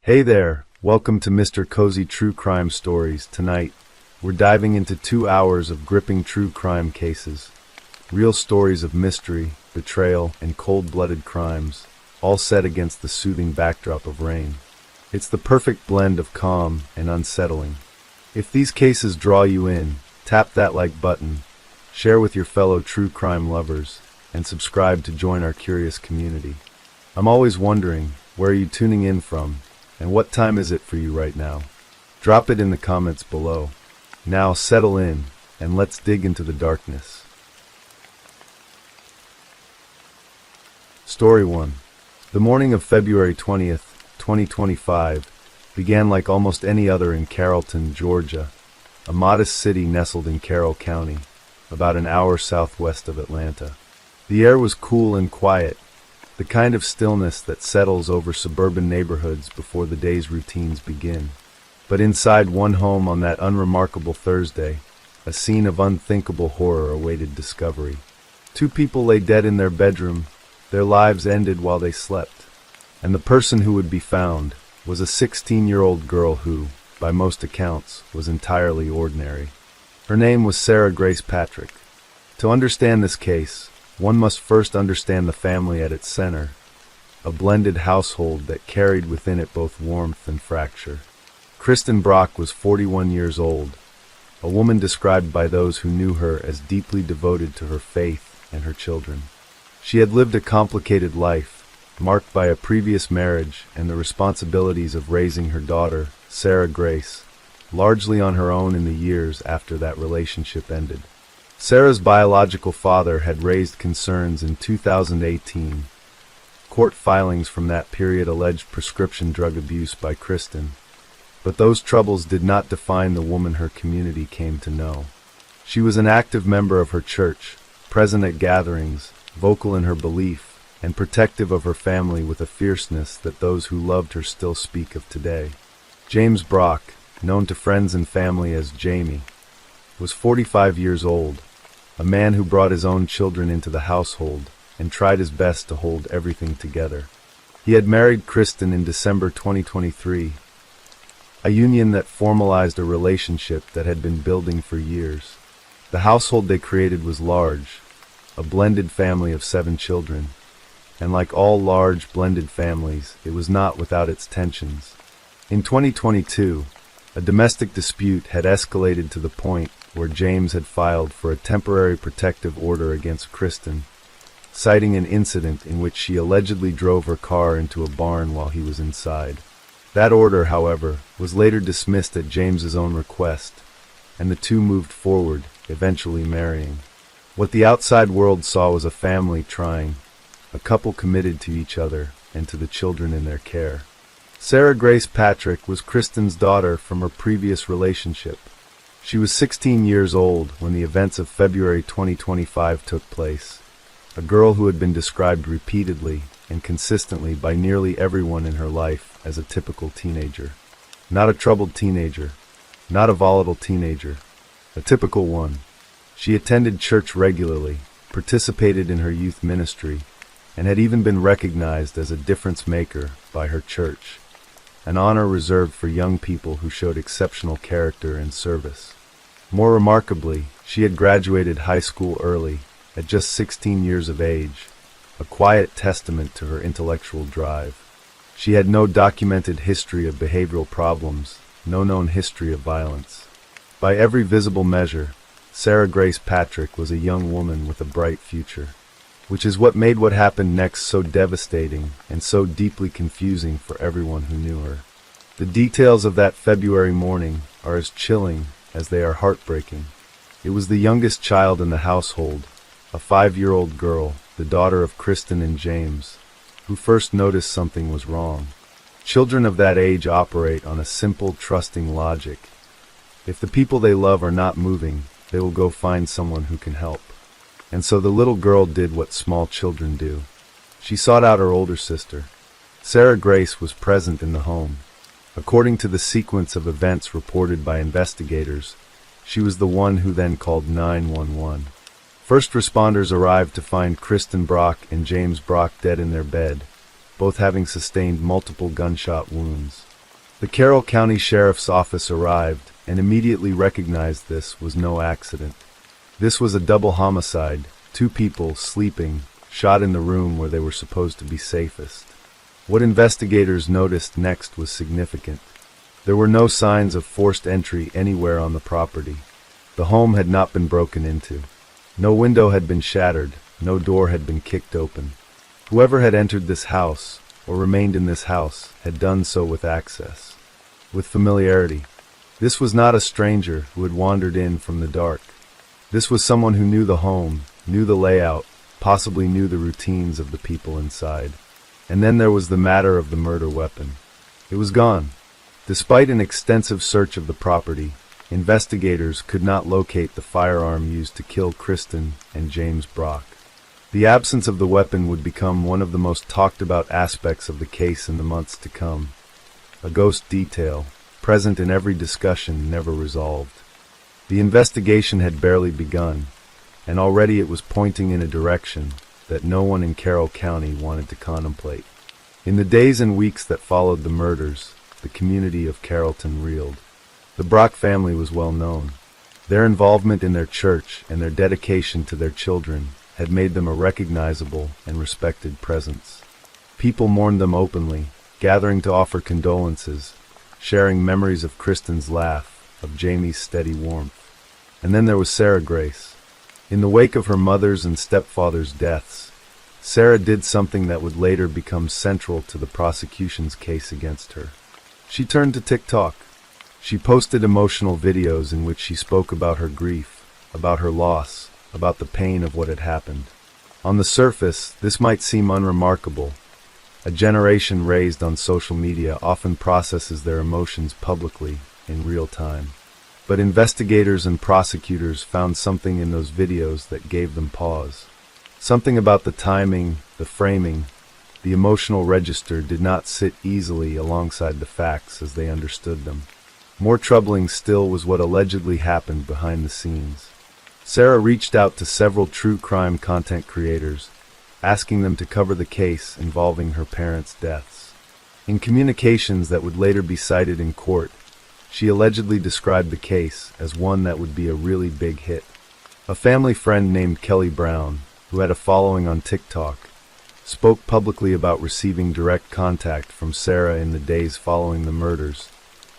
Hey there, welcome to Mr. Cozy True Crime Stories. Tonight, we're diving into 2 hours of gripping true crime cases. Real stories of mystery, betrayal, and cold-blooded crimes, all set against the soothing backdrop of rain. It's the perfect blend of calm and unsettling. If these cases draw you in, tap that like button, share with your fellow true crime lovers, and subscribe to join our curious community. I'm always wondering, where are you tuning in from? And what time is it for you right now? Drop it in the comments below. Now settle in, and let's dig into the darkness. Story 1. The morning of February 20th, 2025, began like almost any other in Carrollton, Georgia, a modest city nestled in Carroll County, about an hour southwest of Atlanta. The air was cool and quiet, the kind of stillness that settles over suburban neighborhoods before the day's routines begin. But inside one home on that unremarkable Thursday, a scene of unthinkable horror awaited discovery. 2 people lay dead in their bedroom, their lives ended while they slept. And the person who would be found was a 16-year-old girl who, by most accounts, was entirely ordinary. Her name was Sarah Grace Patrick. To understand this case, one must first understand the family at its center, a blended household that carried within it both warmth and fracture. Kristen Brock was 41 years old, a woman described by those who knew her as deeply devoted to her faith and her children. She had lived a complicated life, marked by a previous marriage and the responsibilities of raising her daughter, Sarah Grace, largely on her own in the years after that relationship ended. Sarah's biological father had raised concerns in 2018. Court filings from that period alleged prescription drug abuse by Kristen, but those troubles did not define the woman her community came to know. She was an active member of her church, present at gatherings, vocal in her belief, and protective of her family with a fierceness that those who loved her still speak of today. James Brock, known to friends and family as Jamie, was 45 years old, a man who brought his own children into the household and tried his best to hold everything together. He had married Kristen in December 2023, a union that formalized a relationship that had been building for years. The household they created was large, a blended family of 7 children, and like all large blended families, it was not without its tensions. In 2022, a domestic dispute had escalated to the point where James had filed for a temporary protective order against Kristen, citing an incident in which she allegedly drove her car into a barn while he was inside. That order, however, was later dismissed at James's own request, and the two moved forward, eventually marrying. What the outside world saw was a family trying, a couple committed to each other and to the children in their care. Sarah Grace Patrick was Kristen's daughter from her previous relationship. She was 16 years old when the events of February 2025 took place, a girl who had been described repeatedly and consistently by nearly everyone in her life as a typical teenager. Not a troubled teenager, not a volatile teenager, a typical one. She attended church regularly, participated in her youth ministry, and had even been recognized as a difference maker by her church, an honor reserved for young people who showed exceptional character and service. More remarkably, she had graduated high school early, at just 16 years of age, a quiet testament to her intellectual drive. She had no documented history of behavioral problems, no known history of violence. By every visible measure, Sarah Grace Patrick was a young woman with a bright future, which is what made what happened next so devastating and so deeply confusing for everyone who knew her. The details of that February morning are as chilling as they are heartbreaking. It was the youngest child in the household, a 5-year-old girl, the daughter of Kristen and James, who first noticed something was wrong. Children of that age operate on a simple, trusting logic. If the people they love are not moving, they will go find someone who can help. And so the little girl did what small children do. She sought out her older sister. Sarah Grace was present in the home. According to the sequence of events reported by investigators, she was the one who then called 911. First responders arrived to find Kristen Brock and James Brock dead in their bed, both having sustained multiple gunshot wounds. The Carroll County Sheriff's Office arrived and immediately recognized this was no accident. This was a double homicide, two people sleeping, shot in the room where they were supposed to be safest. What investigators noticed next was significant. There were no signs of forced entry anywhere on the property. The home had not been broken into. No window had been shattered, no door had been kicked open. Whoever had entered this house, or remained in this house, had done so with access, with familiarity. This was not a stranger who had wandered in from the dark. This was someone who knew the home, knew the layout, possibly knew the routines of the people inside. And then there was the matter of the murder weapon. It was gone. Despite an extensive search of the property, investigators could not locate the firearm used to kill Kristen and James Brock. The absence of the weapon would become one of the most talked about aspects of the case in the months to come. A ghost detail, present in every discussion, never resolved. The investigation had barely begun, and already it was pointing in a direction that no one in Carroll County wanted to contemplate. In the days and weeks that followed the murders, the community of Carrollton reeled. The Brock family was well known. Their involvement in their church and their dedication to their children had made them a recognizable and respected presence. People mourned them openly, gathering to offer condolences, sharing memories of Kristen's laugh, of Jamie's steady warmth. And then there was Sarah Grace. In the wake of her mother's and stepfather's deaths, Sarah did something that would later become central to the prosecution's case against her. She turned to TikTok. She posted emotional videos in which she spoke about her grief, about her loss, about the pain of what had happened. On the surface, this might seem unremarkable. A generation raised on social media often processes their emotions publicly, in real time. But investigators and prosecutors found something in those videos that gave them pause. Something about the timing, the framing, the emotional register did not sit easily alongside the facts as they understood them. More troubling still was what allegedly happened behind the scenes. Sarah reached out to several true crime content creators, asking them to cover the case involving her parents' deaths. In communications that would later be cited in court, she allegedly described the case as one that would be a really big hit. A family friend named Kelly Brown, who had a following on TikTok, spoke publicly about receiving direct contact from Sarah in the days following the murders,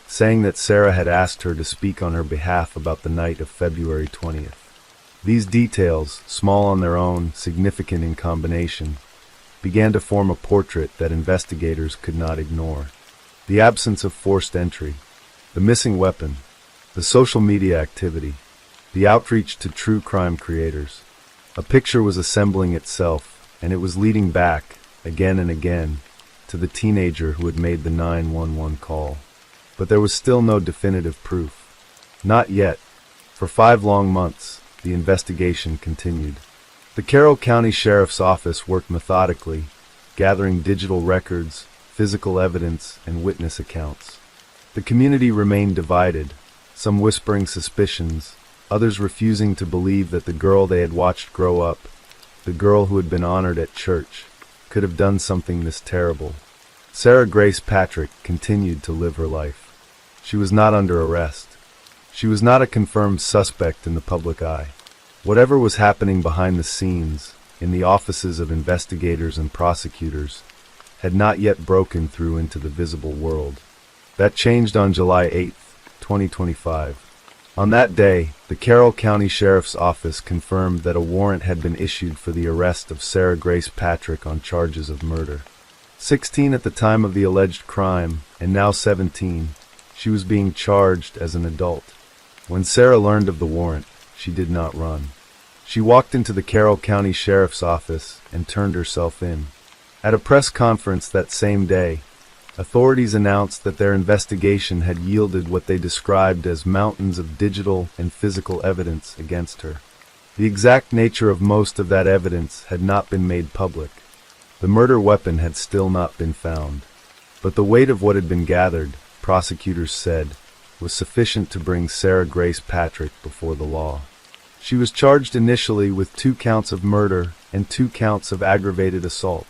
saying that Sarah had asked her to speak on her behalf about the night of February 20th. These details, small on their own, significant in combination, began to form a portrait that investigators could not ignore. The absence of forced entry, the missing weapon, the social media activity, the outreach to true crime creators. A picture was assembling itself, and it was leading back, again and again, to the teenager who had made the 911 call. But there was still no definitive proof. Not yet. For 5 long months, the investigation continued. The Carroll County Sheriff's Office worked methodically, gathering digital records, physical evidence, and witness accounts. The community remained divided, some whispering suspicions, others refusing to believe that the girl they had watched grow up, the girl who had been honored at church, could have done something this terrible. Sarah Grace Patrick continued to live her life. She was not under arrest. She was not a confirmed suspect in the public eye. Whatever was happening behind the scenes, in the offices of investigators and prosecutors, had not yet broken through into the visible world. That changed on July 8, 2025. On that day, the Carroll County Sheriff's Office confirmed that a warrant had been issued for the arrest of Sarah Grace Patrick on charges of murder. 16 at the time of the alleged crime, and now 17, she was being charged as an adult. When Sarah learned of the warrant, she did not run. She walked into the Carroll County Sheriff's Office and turned herself in. At a press conference that same day, authorities announced that their investigation had yielded what they described as mountains of digital and physical evidence against her. The exact nature of most of that evidence had not been made public. The murder weapon had still not been found. But the weight of what had been gathered, prosecutors said, was sufficient to bring Sarah Grace Patrick before the law. She was charged initially with 2 counts of murder and 2 counts of aggravated assault.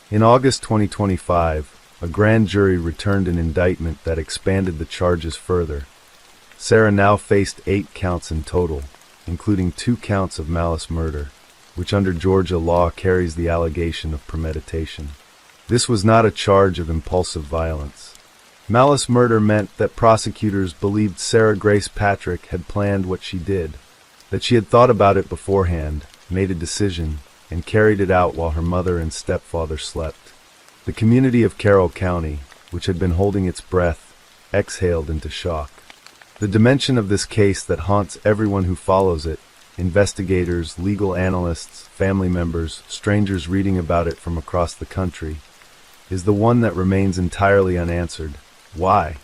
In August 2025, A grand jury returned an indictment that expanded the charges further. Sarah now faced 8 counts in total, including 2 counts of malice murder, which under Georgia law carries the allegation of premeditation. This was not a charge of impulsive violence. Malice murder meant that prosecutors believed Sarah Grace Patrick had planned what she did, that she had thought about it beforehand, made a decision, and carried it out while her mother and stepfather slept. The community of Carroll County, which had been holding its breath, exhaled into shock. The dimension of this case that haunts everyone who follows it, investigators, legal analysts, family members, strangers reading about it from across the country, is the one that remains entirely unanswered. Why?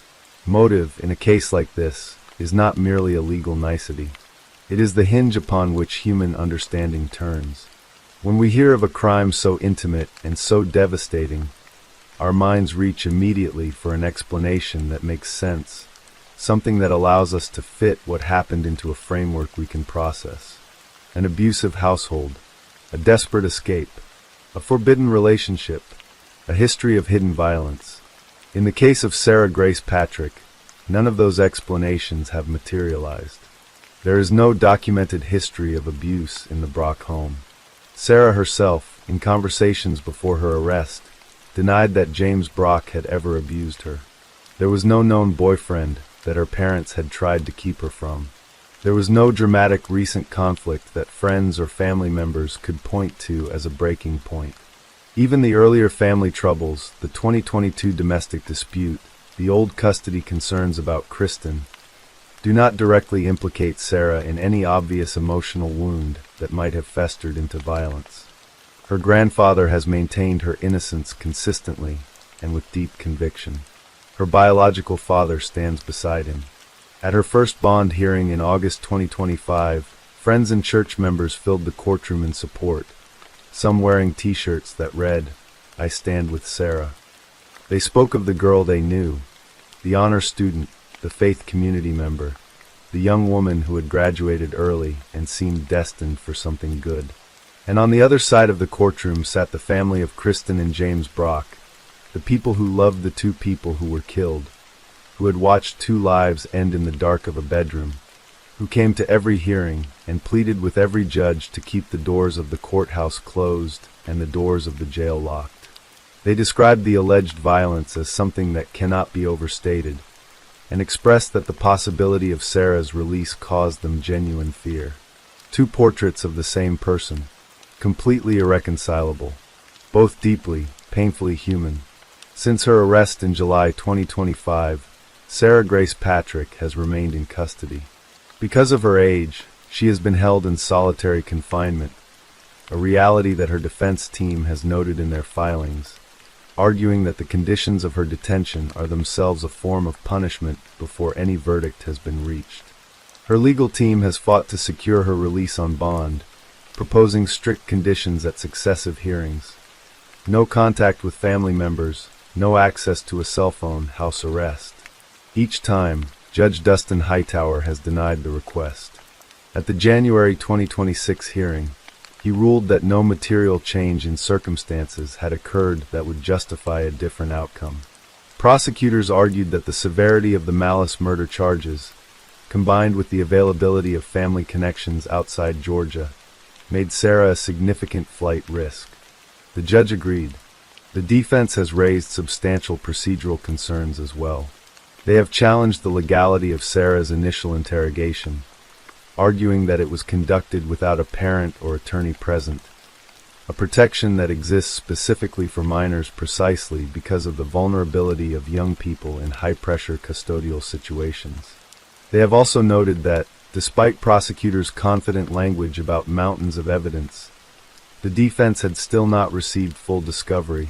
Motive, in a case like this, is not merely a legal nicety. It is the hinge upon which human understanding turns. When we hear of a crime so intimate and so devastating, our minds reach immediately for an explanation that makes sense, something that allows us to fit what happened into a framework we can process. An abusive household, a desperate escape, a forbidden relationship, a history of hidden violence. In the case of Sarah Grace Patrick, none of those explanations have materialized. There is no documented history of abuse in the Brock home. Sarah herself, in conversations before her arrest, denied that James Brock had ever abused her. There was no known boyfriend that her parents had tried to keep her from. There was no dramatic recent conflict that friends or family members could point to as a breaking point. Even the earlier family troubles, the 2022 domestic dispute, the old custody concerns about Kristen, do not directly implicate Sarah in any obvious emotional wound that might have festered into violence. Her grandfather has maintained her innocence consistently and with deep conviction. Her biological father stands beside him. At her first bond hearing in August 2025, friends and church members filled the courtroom in support, some wearing t-shirts that read, "I stand with Sarah." They spoke of the girl they knew, the honor student, the faith community member, the young woman who had graduated early and seemed destined for something good. And on the other side of the courtroom sat the family of Kristen and James Brock, the people who loved the 2 people who were killed, who had watched 2 lives end in the dark of a bedroom, who came to every hearing and pleaded with every judge to keep the doors of the courthouse closed and the doors of the jail locked. They described the alleged violence as something that cannot be overstated, and expressed that the possibility of Sarah's release caused them genuine fear. 2 portraits of the same person, completely irreconcilable, both deeply, painfully human. Since her arrest in July 2025, Sarah Grace Patrick has remained in custody. Because of her age, she has been held in solitary confinement, a reality that her defense team has noted in their filings, arguing that the conditions of her detention are themselves a form of punishment before any verdict has been reached. Her legal team has fought to secure her release on bond, proposing strict conditions at successive hearings. No contact with family members, no access to a cell phone, house arrest. Each time, Judge Dustin Hightower has denied the request. At the January 2026 hearing, he ruled that no material change in circumstances had occurred that would justify a different outcome. Prosecutors argued that the severity of the malice murder charges, combined with the availability of family connections outside Georgia, made Sarah a significant flight risk. The judge agreed. The defense has raised substantial procedural concerns as well. They have challenged the legality of Sarah's initial interrogation, arguing that it was conducted without a parent or attorney present, a protection that exists specifically for minors precisely because of the vulnerability of young people in high-pressure custodial situations. They have also noted that, despite prosecutors' confident language about mountains of evidence, the defense had still not received full discovery,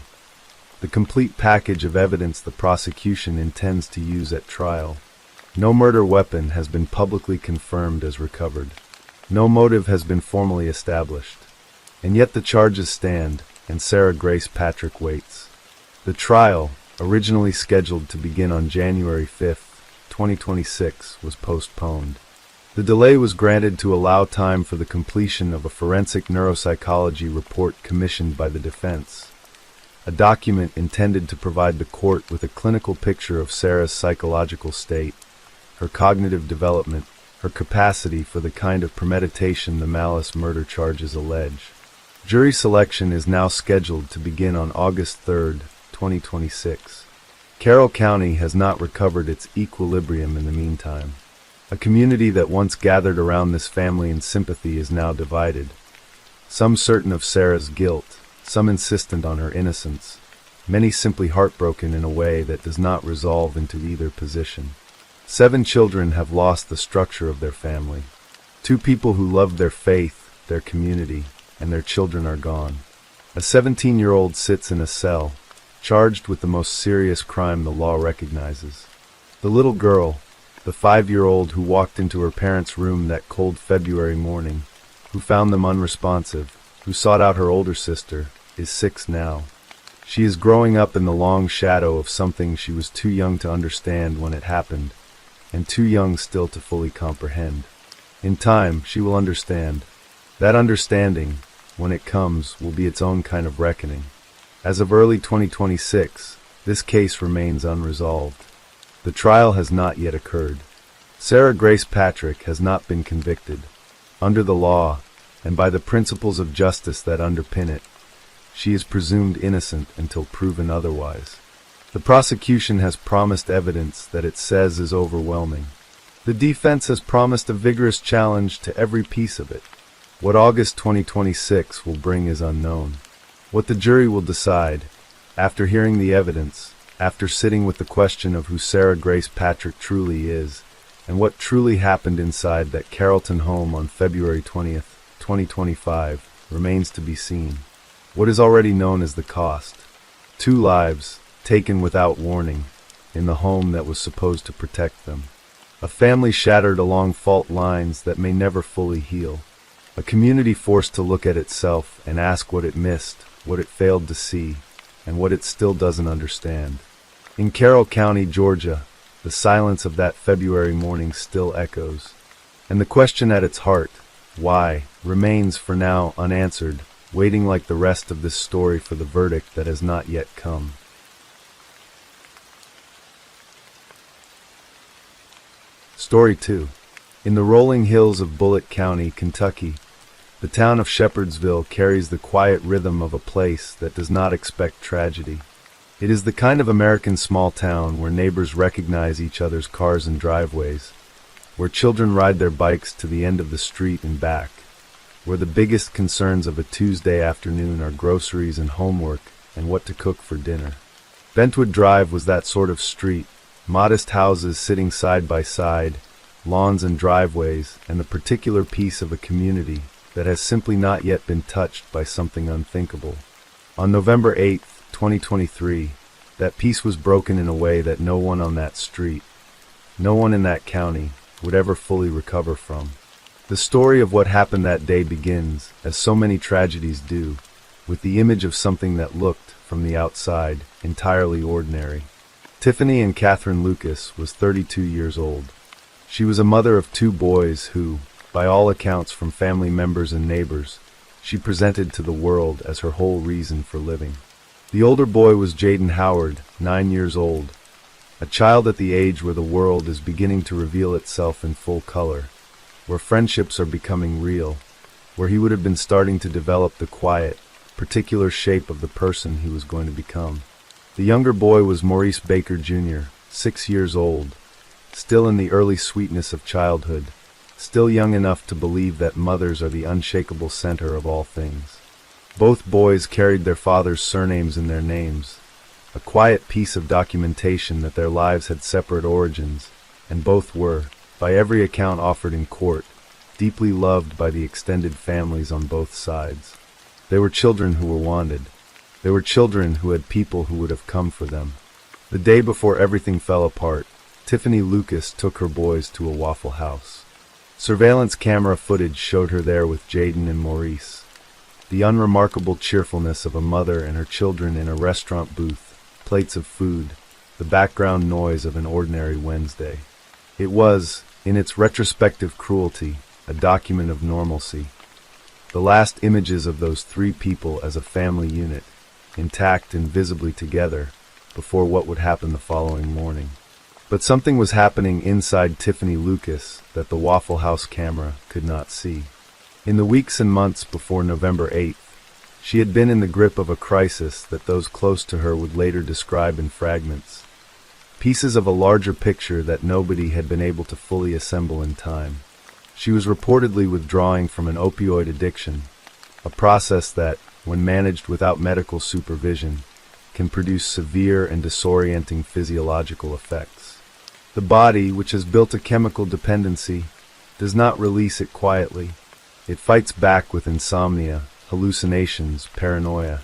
the complete package of evidence the prosecution intends to use at trial. No murder weapon has been publicly confirmed as recovered. No motive has been formally established. And yet the charges stand, and Sarah Grace Patrick waits. The trial, originally scheduled to begin on January 5, 2026, was postponed. The delay was granted to allow time for the completion of a forensic neuropsychology report commissioned by the defense, a document intended to provide the court with a clinical picture of Sarah's psychological state, her cognitive development, her capacity for the kind of premeditation the malice murder charges allege. Jury selection is now scheduled to begin on August 3, 2026. Carroll County has not recovered its equilibrium in the meantime. A community that once gathered around this family in sympathy is now divided. Some certain of Sarah's guilt, some insistent on her innocence, many simply heartbroken in a way that does not resolve into either position. 7 children have lost the structure of their family. 2 people who loved their faith, their community, and their children are gone. A 17-year-old sits in a cell, charged with the most serious crime the law recognizes. The little girl, the 5-year-old who walked into her parents' room that cold February morning, who found them unresponsive, who sought out her older sister, is 6 now. She is growing up in the long shadow of something she was too young to understand when it happened, and too young still to fully comprehend. In time, she will understand. That understanding, when it comes, will be its own kind of reckoning. As of early 2026, this case remains unresolved. The trial has not yet occurred. Sarah Grace Patrick has not been convicted. Under the law, and by the principles of justice that underpin it, she is presumed innocent until proven otherwise. The prosecution has promised evidence that it says is overwhelming. The defense has promised a vigorous challenge to every piece of it. What August 2026 will bring is unknown. What the jury will decide, after hearing the evidence, after sitting with the question of who Sarah Grace Patrick truly is, and what truly happened inside that Carrollton home on February 20th, 2025, remains to be seen. What is already known as the cost. 2 lives, taken without warning, in the home that was supposed to protect them. A family shattered along fault lines that may never fully heal. A community forced to look at itself and ask what it missed, what it failed to see, and what it still doesn't understand. In Carroll County, Georgia, the silence of that February morning still echoes. And the question at its heart, why, remains for now unanswered, waiting like the rest of this story for the verdict that has not yet come. Story 2. In the rolling hills of Bullitt County, Kentucky, the town of Shepherdsville carries the quiet rhythm of a place that does not expect tragedy. It is the kind of American small town where neighbors recognize each other's cars and driveways, where children ride their bikes to the end of the street and back, where the biggest concerns of a Tuesday afternoon are groceries and homework and what to cook for dinner. Bentwood Drive was that sort of street, modest houses sitting side by side, lawns and driveways, and the particular piece of a community that has simply not yet been touched by something unthinkable. On November 8, 2023, that peace was broken in a way that no one on that street, no one in that county, would ever fully recover from. The story of what happened that day begins, as so many tragedies do, with the image of something that looked, from the outside, entirely ordinary. Tiffany and Catherine Lucas was 32 years old. She was a mother of 2 boys who, by all accounts from family members and neighbors, she presented to the world as her whole reason for living. The older boy was Jaden Howard, 9 years old, a child at the age where the world is beginning to reveal itself in full color, where friendships are becoming real, where he would have been starting to develop the quiet, particular shape of the person he was going to become. The younger boy was Maurice Baker Jr., 6 years old, still in the early sweetness of childhood, still young enough to believe that mothers are the unshakable center of all things. Both boys carried their father's surnames in their names, a quiet piece of documentation that their lives had separate origins, and both were, by every account offered in court, deeply loved by the extended families on both sides. They were children who were wanted. They were children who had people who would have come for them. The day before everything fell apart, Tiffany Lucas took her boys to a Waffle House. Surveillance camera footage showed her there with Jaden and Maurice. The unremarkable cheerfulness of a mother and her children in a restaurant booth, plates of food, the background noise of an ordinary Wednesday. It was, in its retrospective cruelty, a document of normalcy. The last images of those 3 people as a family unit, intact and visibly together, before what would happen the following morning. But something was happening inside Tiffany Lucas that the Waffle House camera could not see. In the weeks and months before November 8th, she had been in the grip of a crisis that those close to her would later describe in fragments, pieces of a larger picture that nobody had been able to fully assemble in time. She was reportedly withdrawing from an opioid addiction, a process that, when managed without medical supervision, can produce severe and disorienting physiological effects. The body, which has built a chemical dependency, does not release it quietly. It fights back with insomnia, hallucinations, paranoia.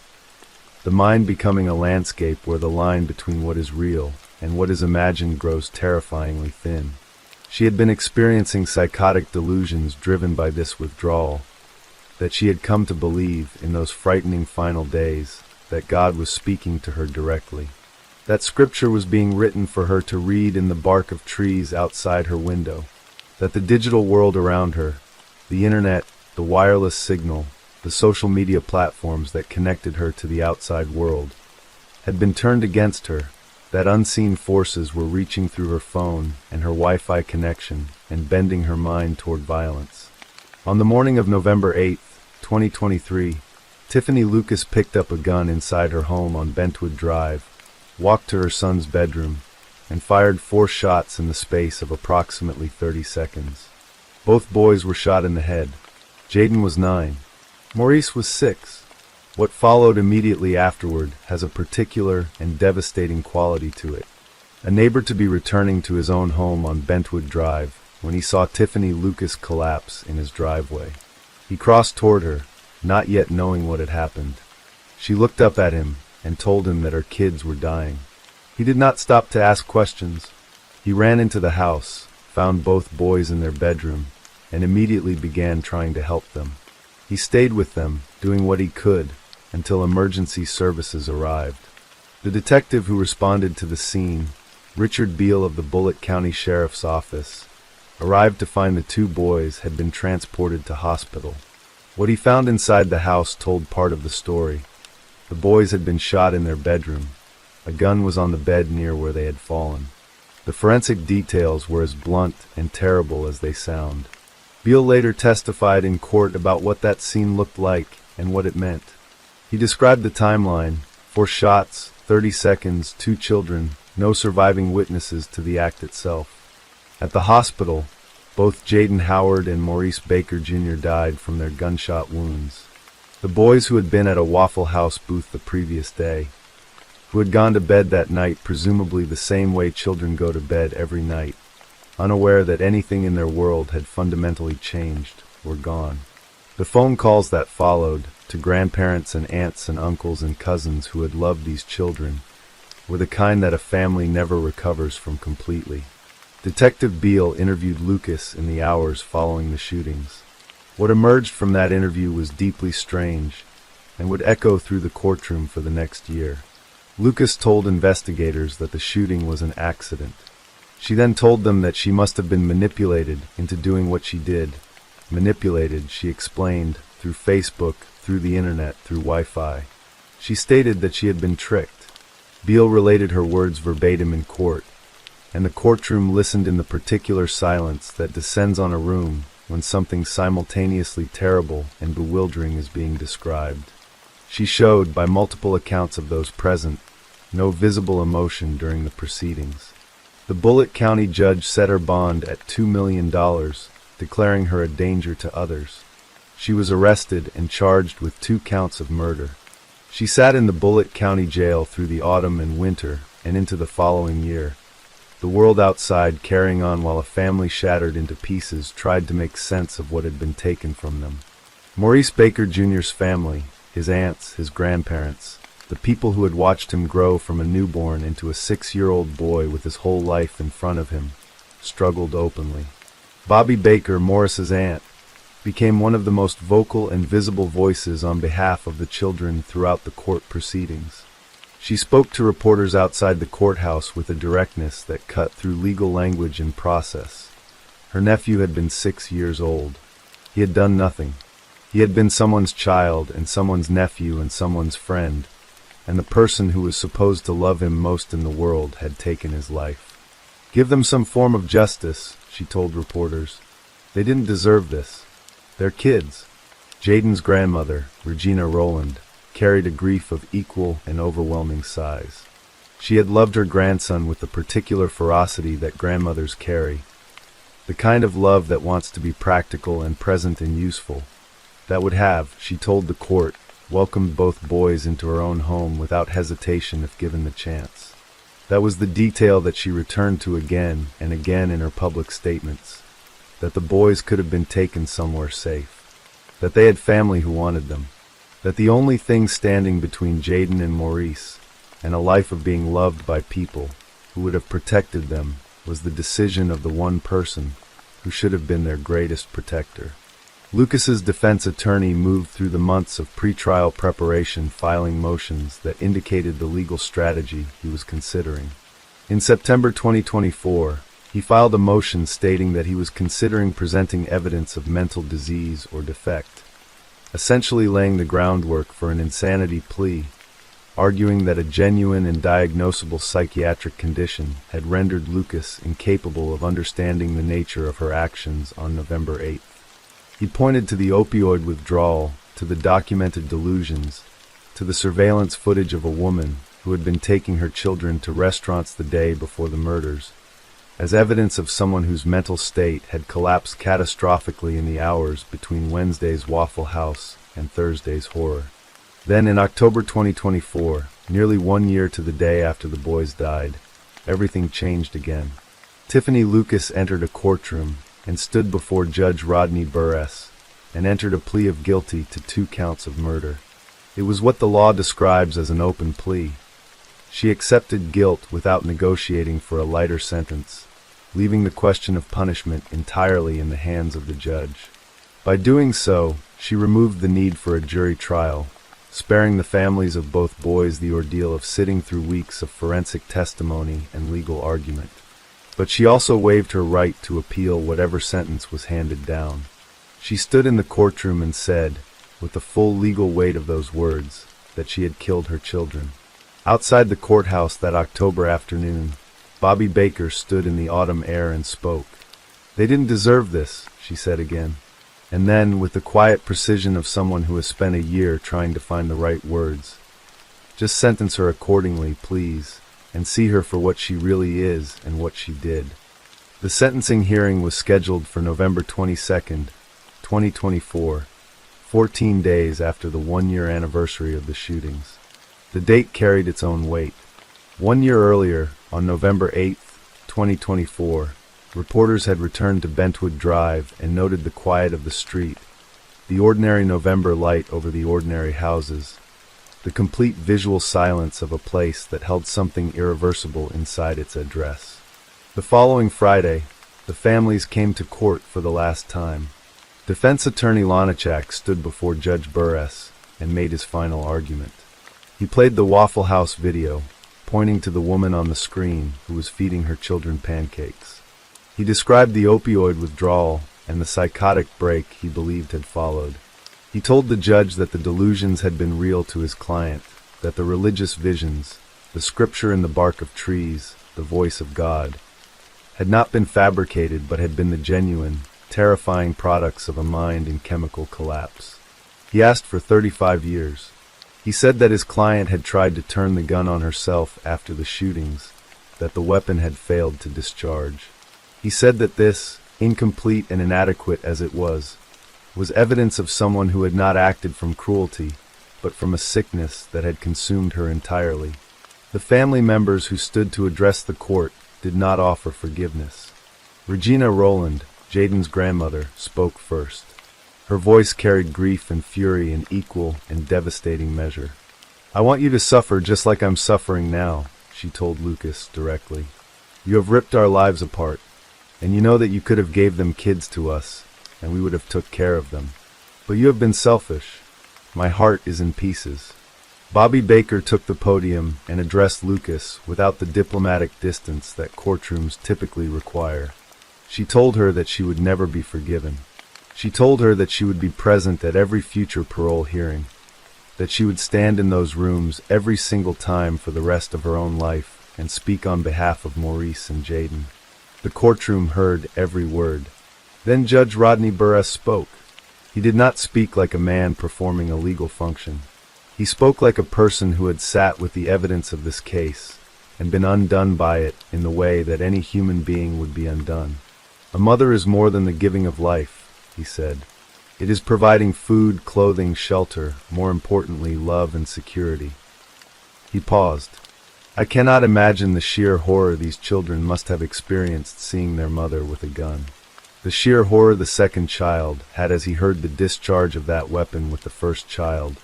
The mind becoming a landscape where the line between what is real and what is imagined grows terrifyingly thin. She had been experiencing psychotic delusions driven by this withdrawal, that she had come to believe, in those frightening final days, that God was speaking to her directly. That scripture was being written for her to read in the bark of trees outside her window. That the digital world around her, the internet, the wireless signal, the social media platforms that connected her to the outside world, had been turned against her, that unseen forces were reaching through her phone and her Wi-Fi connection and bending her mind toward violence. On the morning of November 8th, 2023, Tiffany Lucas picked up a gun inside her home on Bentwood Drive, walked to her son's bedroom, and fired 4 shots in the space of approximately 30 seconds. Both boys were shot in the head. Jaden was 9. Maurice was 6. What followed immediately afterward has a particular and devastating quality to it. A neighbor to be returning to his own home on Bentwood Drive when he saw Tiffany Lucas collapse in his driveway. He crossed toward her, not yet knowing what had happened. She looked up at him and told him that her kids were dying. He did not stop to ask questions. He ran into the house, found both boys in their bedroom, and immediately began trying to help them. He stayed with them, doing what he could, until emergency services arrived. The detective who responded to the scene, Richard Beal of the Bullitt County Sheriff's Office, arrived to find the 2 boys had been transported to hospital. What he found inside the house told part of the story. The boys had been shot in their bedroom. A gun was on the bed near where they had fallen. The forensic details were as blunt and terrible as they sound. Beal later testified in court about what that scene looked like and what it meant. He described the timeline: 4 shots, 30 seconds, 2 children, no surviving witnesses to the act itself. At the hospital, both Jaden Howard and Maurice Baker Jr. died from their gunshot wounds. The boys who had been at a Waffle House booth the previous day, who had gone to bed that night presumably the same way children go to bed every night, unaware that anything in their world had fundamentally changed, were gone. The phone calls that followed, to grandparents and aunts and uncles and cousins who had loved these children, were the kind that a family never recovers from completely. Detective Beal interviewed Lucas in the hours following the shootings. What emerged from that interview was deeply strange, and would echo through the courtroom for the next year. Lucas told investigators that the shooting was an accident. She then told them that she must have been manipulated into doing what she did. Manipulated, she explained, through Facebook, through the internet, through Wi-Fi. She stated that she had been tricked. Beal related her words verbatim in court, and the courtroom listened in the particular silence that descends on a room when something simultaneously terrible and bewildering is being described. She showed, by multiple accounts of those present, no visible emotion during the proceedings. The Bullitt County judge set her bond at $2 million, declaring her a danger to others. She was arrested and charged with 2 counts of murder. She sat in the Bullitt County jail through the autumn and winter and into the following year. The world outside carrying on while a family shattered into pieces tried to make sense of what had been taken from them. Maurice Baker Jr.'s family, his aunts, his grandparents, the people who had watched him grow from a newborn into a 6-year-old boy with his whole life in front of him, struggled openly. Bobby Baker, Morris's aunt, became one of the most vocal and visible voices on behalf of the children throughout the court proceedings. She spoke to reporters outside the courthouse with a directness that cut through legal language and process. Her nephew had been 6 years old. He had done nothing. He had been someone's child and someone's nephew and someone's friend, and the person who was supposed to love him most in the world had taken his life. "Give them some form of justice," she told reporters. "They didn't deserve this. They're kids." Jaden's grandmother, Regina Rowland, carried a grief of equal and overwhelming size. She had loved her grandson with the particular ferocity that grandmothers carry, the kind of love that wants to be practical and present and useful, that would have, she told the court, welcomed both boys into her own home without hesitation if given the chance. That was the detail that she returned to again and again in her public statements, that the boys could have been taken somewhere safe, that they had family who wanted them, that the only thing standing between Jaden and Maurice and a life of being loved by people who would have protected them was the decision of the one person who should have been their greatest protector. Lucas's defense attorney moved through the months of pretrial preparation, filing motions that indicated the legal strategy he was considering. In September 2024, he filed a motion stating that he was considering presenting evidence of mental disease or defect, essentially laying the groundwork for an insanity plea, arguing that a genuine and diagnosable psychiatric condition had rendered Lucas incapable of understanding the nature of her actions on November 8th. He pointed to the opioid withdrawal, to the documented delusions, to the surveillance footage of a woman who had been taking her children to restaurants the day before the murders, as evidence of someone whose mental state had collapsed catastrophically in the hours between Wednesday's Waffle House and Thursday's horror. Then in October 2024, nearly 1 year to the day after the boys died, everything changed again. Tiffany Lucas entered a courtroom and stood before Judge Rodney Burress and entered a plea of guilty to 2 counts of murder. It was what the law describes as an open plea. She accepted guilt without negotiating for a lighter sentence, leaving the question of punishment entirely in the hands of the judge. By doing so, she removed the need for a jury trial, sparing the families of both boys the ordeal of sitting through weeks of forensic testimony and legal argument. But she also waived her right to appeal whatever sentence was handed down. She stood in the courtroom and said, with the full legal weight of those words, that she had killed her children. Outside the courthouse that October afternoon, Bobby Baker stood in the autumn air and spoke. "They didn't deserve this," she said again. And then, with the quiet precision of someone who has spent a year trying to find the right words, "Just sentence her accordingly, please, and see her for what she really is and what she did." The sentencing hearing was scheduled for November 22nd, 2024, 14 days after the 1-year anniversary of the shootings. The date carried its own weight. 1 year earlier, on November 8th, 2024, reporters had returned to Bentwood Drive and noted the quiet of the street, the ordinary November light over the ordinary houses, the complete visual silence of a place that held something irreversible inside its address. The following Friday, the families came to court for the last time. Defense attorney Lonachak stood before Judge Burress and made his final argument. He played the Waffle House video, pointing to the woman on the screen who was feeding her children pancakes. He described the opioid withdrawal and the psychotic break he believed had followed. He told the judge that the delusions had been real to his client, that the religious visions, the scripture in the bark of trees, the voice of God, had not been fabricated but had been the genuine, terrifying products of a mind in chemical collapse. He asked for 35 years. He said that his client had tried to turn the gun on herself after the shootings, that the weapon had failed to discharge. He said that this, incomplete and inadequate as it was evidence of someone who had not acted from cruelty, but from a sickness that had consumed her entirely. The family members who stood to address the court did not offer forgiveness. Regina Rowland, Jaden's grandmother, spoke first. Her voice carried grief and fury in equal and devastating measure. "I want you to suffer just like I'm suffering now," she told Lucas directly. "You have ripped our lives apart, and you know that you could have gave them kids to us, and we would have took care of them. But you have been selfish. My heart is in pieces." Bobby Baker took the podium and addressed Lucas without the diplomatic distance that courtrooms typically require. She told her that she would never be forgiven. She told her that she would be present at every future parole hearing, that she would stand in those rooms every single time for the rest of her own life and speak on behalf of Maurice and Jaden. The courtroom heard every word. Then Judge Rodney Burress spoke. He did not speak like a man performing a legal function. He spoke like a person who had sat with the evidence of this case and been undone by it in the way that any human being would be undone. A mother is more than the giving of life, he said. It is providing food, clothing, shelter, more importantly, love and security. He paused. I cannot imagine the sheer horror these children must have experienced seeing their mother with a gun. The sheer horror the second child had as he heard the discharge of that weapon with the first child,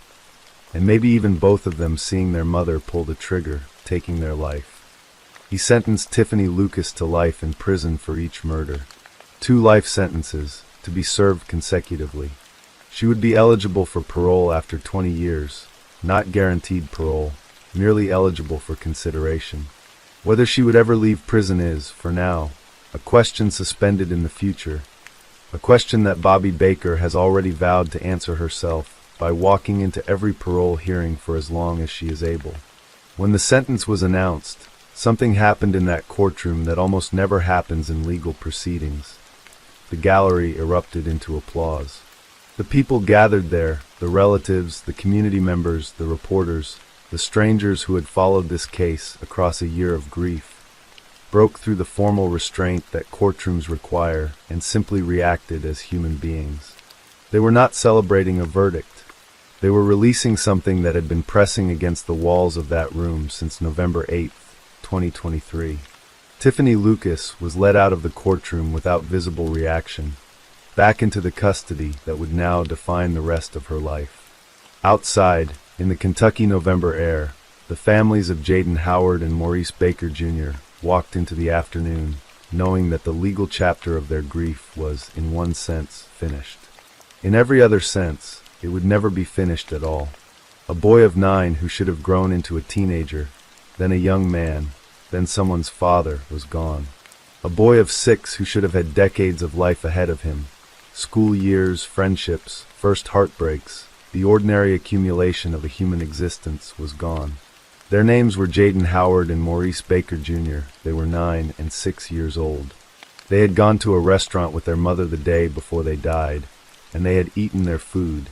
and maybe even both of them seeing their mother pull the trigger, taking their life. He sentenced Tiffany Lucas to life in prison for each murder. 2 life sentences, to be served consecutively. She would be eligible for parole after 20 years, not guaranteed parole, merely eligible for consideration. Whether she would ever leave prison is, for now, a question suspended in the future, a question that Bobby Baker has already vowed to answer herself by walking into every parole hearing for as long as she is able. When the sentence was announced, something happened in that courtroom that almost never happens in legal proceedings. The gallery erupted into applause. The people gathered there, the relatives, the community members, the reporters, the strangers who had followed this case across a year of grief, broke through the formal restraint that courtrooms require and simply reacted as human beings. They were not celebrating a verdict. They were releasing something that had been pressing against the walls of that room since November 8th, 2023. Tiffany Lucas was led out of the courtroom without visible reaction, back into the custody that would now define the rest of her life. Outside, in the Kentucky November air, the families of Jaden Howard and Maurice Baker Jr. walked into the afternoon, knowing that the legal chapter of their grief was, in one sense, finished. In every other sense, it would never be finished at all. A boy of 9 who should have grown into a teenager, then a young man, then someone's father, was gone. A boy of 6 who should have had decades of life ahead of him. School years, friendships, first heartbreaks, the ordinary accumulation of a human existence was gone. Their names were Jaden Howard and Maurice Baker Jr. They were 9 and 6 years old. They had gone to a restaurant with their mother the day before they died, and they had eaten their food,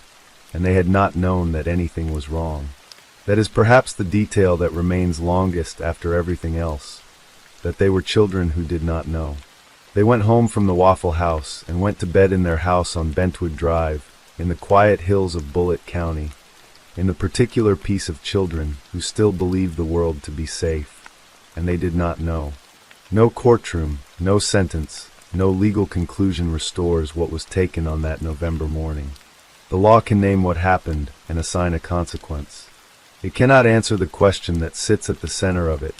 and they had not known that anything was wrong. That is perhaps the detail that remains longest after everything else, that they were children who did not know. They went home from the Waffle House and went to bed in their house on Bentwood Drive, in the quiet hills of Bullitt County, in the particular piece of children who still believed the world to be safe, and they did not know. No courtroom, no sentence, no legal conclusion restores what was taken on that November morning. The law can name what happened and assign a consequence. It cannot answer the question that sits at the center of it,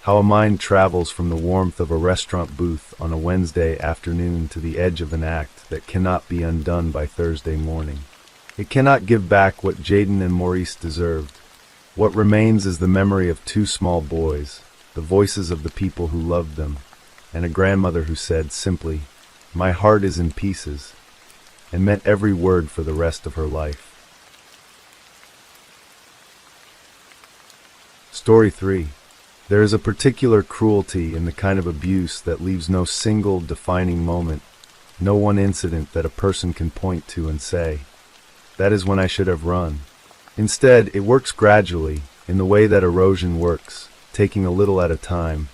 how a mind travels from the warmth of a restaurant booth on a Wednesday afternoon to the edge of an act that cannot be undone by Thursday morning. It cannot give back what Jaden and Maurice deserved. What remains is the memory of 2 small boys, the voices of the people who loved them, and a grandmother who said simply, "My heart is in pieces," and meant every word for the rest of her life. Story 3. There is a particular cruelty in the kind of abuse that leaves no single defining moment, no one incident that a person can point to and say, "That is when I should have run." Instead, it works gradually, in the way that erosion works, taking a little at a time,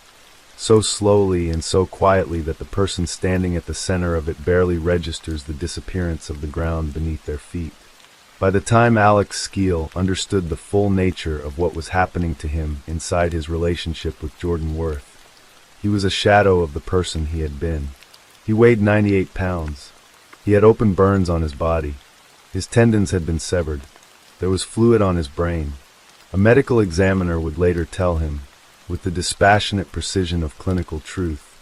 so slowly and so quietly that the person standing at the center of it barely registers the disappearance of the ground beneath their feet. By the time Alex Skeel understood the full nature of what was happening to him inside his relationship with Jordan Worth, he was a shadow of the person he had been. He weighed 98 pounds. He had open burns on his body. His tendons had been severed. There was fluid on his brain. A medical examiner would later tell him, with the dispassionate precision of clinical truth,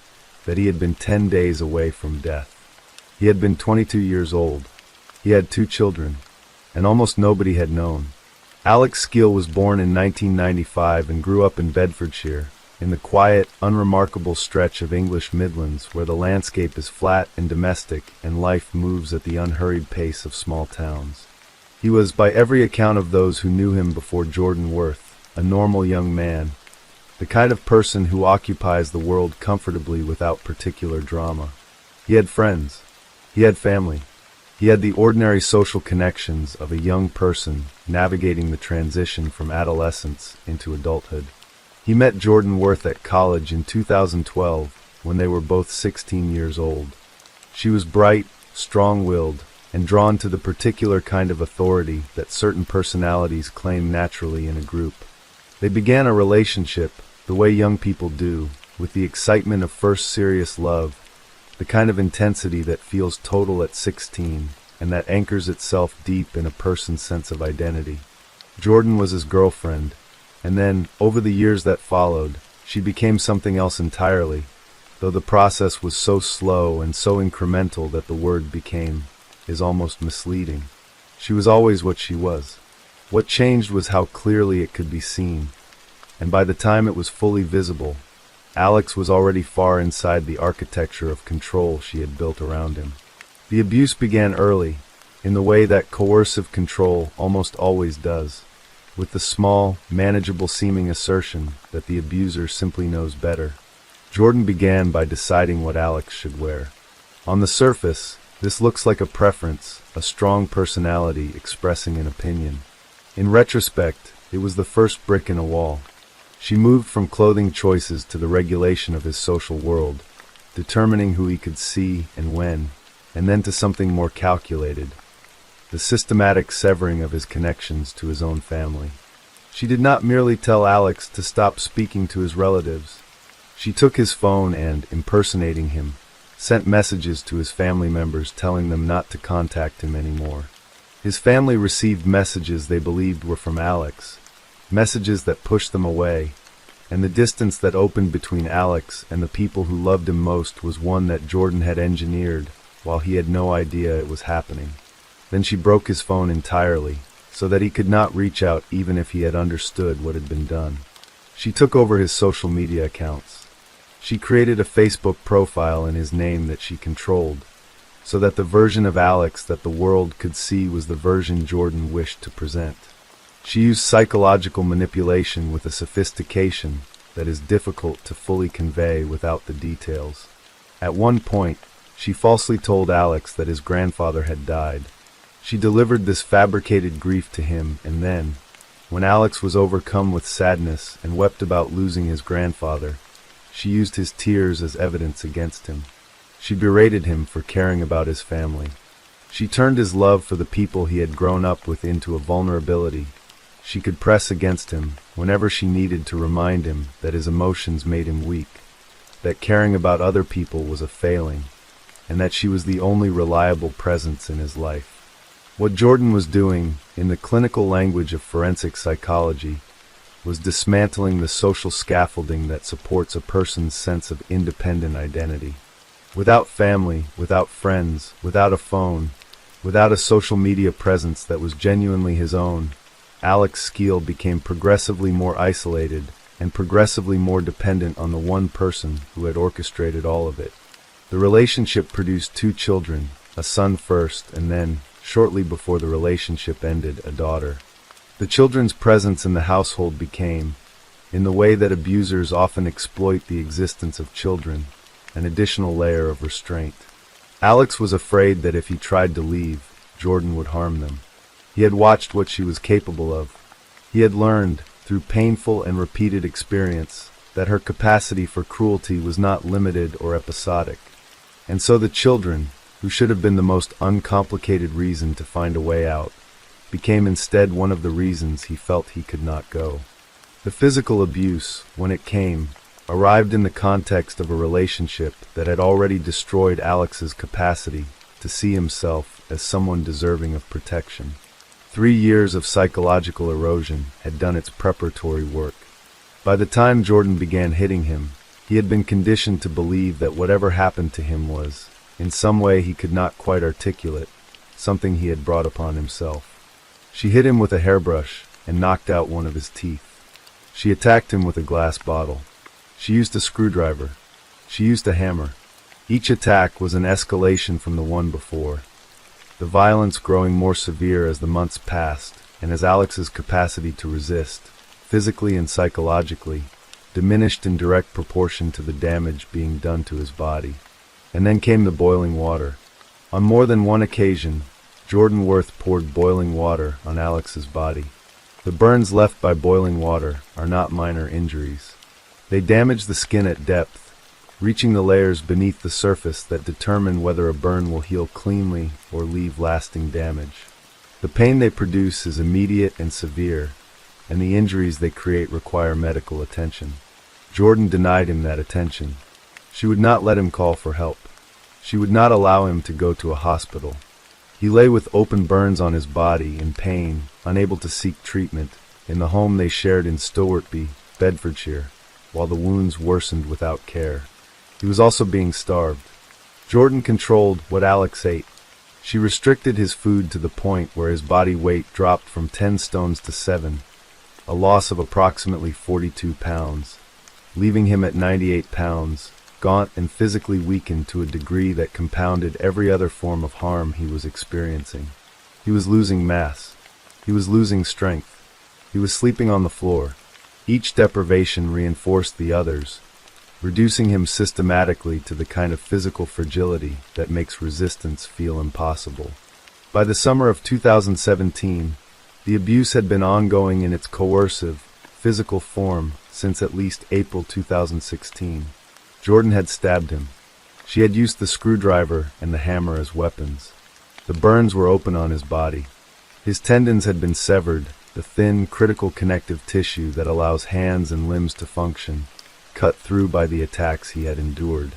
that he had been 10 days away from death. He had been 22 years old. He had 2 children, and almost nobody had known. Alex Skeel was born in 1995 and grew up in Bedfordshire, in the quiet, unremarkable stretch of English Midlands where the landscape is flat and domestic and life moves at the unhurried pace of small towns. He was, by every account of those who knew him before Jordan Worth, a normal young man, the kind of person who occupies the world comfortably without particular drama. He had friends. He had family. He had the ordinary social connections of a young person navigating the transition from adolescence into adulthood. He met Jordan Worth at college in 2012 when they were both 16 years old. She was bright, strong-willed, and drawn to the particular kind of authority that certain personalities claim naturally in a group. They began a relationship, the way young people do, with the excitement of first serious love, the kind of intensity that feels total at 16 and that anchors itself deep in a person's sense of identity. Jordan was his girlfriend, and then, over the years that followed, she became something else entirely, though the process was so slow and so incremental that the word became is almost misleading. She was always what she was. What changed was how clearly it could be seen, and by the time it was fully visible, Alex was already far inside the architecture of control she had built around him. The abuse began early, in the way that coercive control almost always does, with the small, manageable-seeming assertion that the abuser simply knows better. Jordan began by deciding what Alex should wear. On the surface, this looks like a preference, a strong personality expressing an opinion. In retrospect, it was the first brick in a wall. She moved from clothing choices to the regulation of his social world, determining who he could see and when, and then to something more calculated, the systematic severing of his connections to his own family. She did not merely tell Alex to stop speaking to his relatives. She took his phone and, impersonating him, sent messages to his family members telling them not to contact him anymore. His family received messages they believed were from Alex, messages that pushed them away, and the distance that opened between Alex and the people who loved him most was one that Jordan had engineered while he had no idea it was happening. Then she broke his phone entirely, so that he could not reach out even if he had understood what had been done. She took over his social media accounts. She created a Facebook profile in his name that she controlled, so that the version of Alex that the world could see was the version Jordan wished to present. She used psychological manipulation with a sophistication that is difficult to fully convey without the details. At one point, she falsely told Alex that his grandfather had died. She delivered this fabricated grief to him, and then, when Alex was overcome with sadness and wept about losing his grandfather, she used his tears as evidence against him. She berated him for caring about his family. She turned his love for the people he had grown up with into a vulnerability she could press against him whenever she needed to remind him that his emotions made him weak, that caring about other people was a failing, and that she was the only reliable presence in his life. What Jordan was doing, in the clinical language of forensic psychology, was dismantling the social scaffolding that supports a person's sense of independent identity. Without family, without friends, without a phone, without a social media presence that was genuinely his own, Alex Skeel became progressively more isolated and progressively more dependent on the one person who had orchestrated all of it. The relationship produced 2 children, a son first, and then, shortly before the relationship ended, a daughter. The children's presence in the household became, in the way that abusers often exploit the existence of children, an additional layer of restraint. Alex was afraid that if he tried to leave, Jordan would harm them. He had watched what she was capable of. He had learned, through painful and repeated experience, that her capacity for cruelty was not limited or episodic. And so the children, who should have been the most uncomplicated reason to find a way out, became instead one of the reasons he felt he could not go. The physical abuse, when it came, arrived in the context of a relationship that had already destroyed Alex's capacity to see himself as someone deserving of protection. 3 years of psychological erosion had done its preparatory work. By the time Jordan began hitting him, he had been conditioned to believe that whatever happened to him was, in some way he could not quite articulate, something he had brought upon himself. She hit him with a hairbrush and knocked out one of his teeth. She attacked him with a glass bottle. She used a screwdriver. She used a hammer. Each attack was an escalation from the one before. the violence growing more severe as the months passed, and as Alex's capacity to resist, physically and psychologically, diminished in direct proportion to the damage being done to his body. And then came the boiling water. On more than one occasion, Jordan Worth poured boiling water on Alex's body. The burns left by boiling water are not minor injuries. They damage the skin at depth, reaching the layers beneath the surface that determine whether a burn will heal cleanly or leave lasting damage. The pain they produce is immediate and severe, and the injuries they create require medical attention. Jordan denied him that attention. She would not let him call for help. She would not allow him to go to a hospital. He lay with open burns on his body in pain, unable to seek treatment, in the home they shared in Stowartby, Bedfordshire, while the wounds worsened without care. He was also being starved. Jordan controlled what Alex ate. She restricted his food to the point where his body weight dropped from 10 stones to 7, a loss of approximately 42 pounds, leaving him at 98 pounds, gaunt and physically weakened to a degree that compounded every other form of harm he was experiencing. He was losing mass. He was losing strength. He was sleeping on the floor. Each deprivation reinforced the others, reducing him systematically to the kind of physical fragility that makes resistance feel impossible. By the summer of 2017, the abuse had been ongoing in its coercive, physical form since at least April 2016. Jordan had stabbed him. She had used the screwdriver and the hammer as weapons. The burns were open on his body. His tendons had been severed, the thin, critical connective tissue that allows hands and limbs to function, cut through by the attacks he had endured.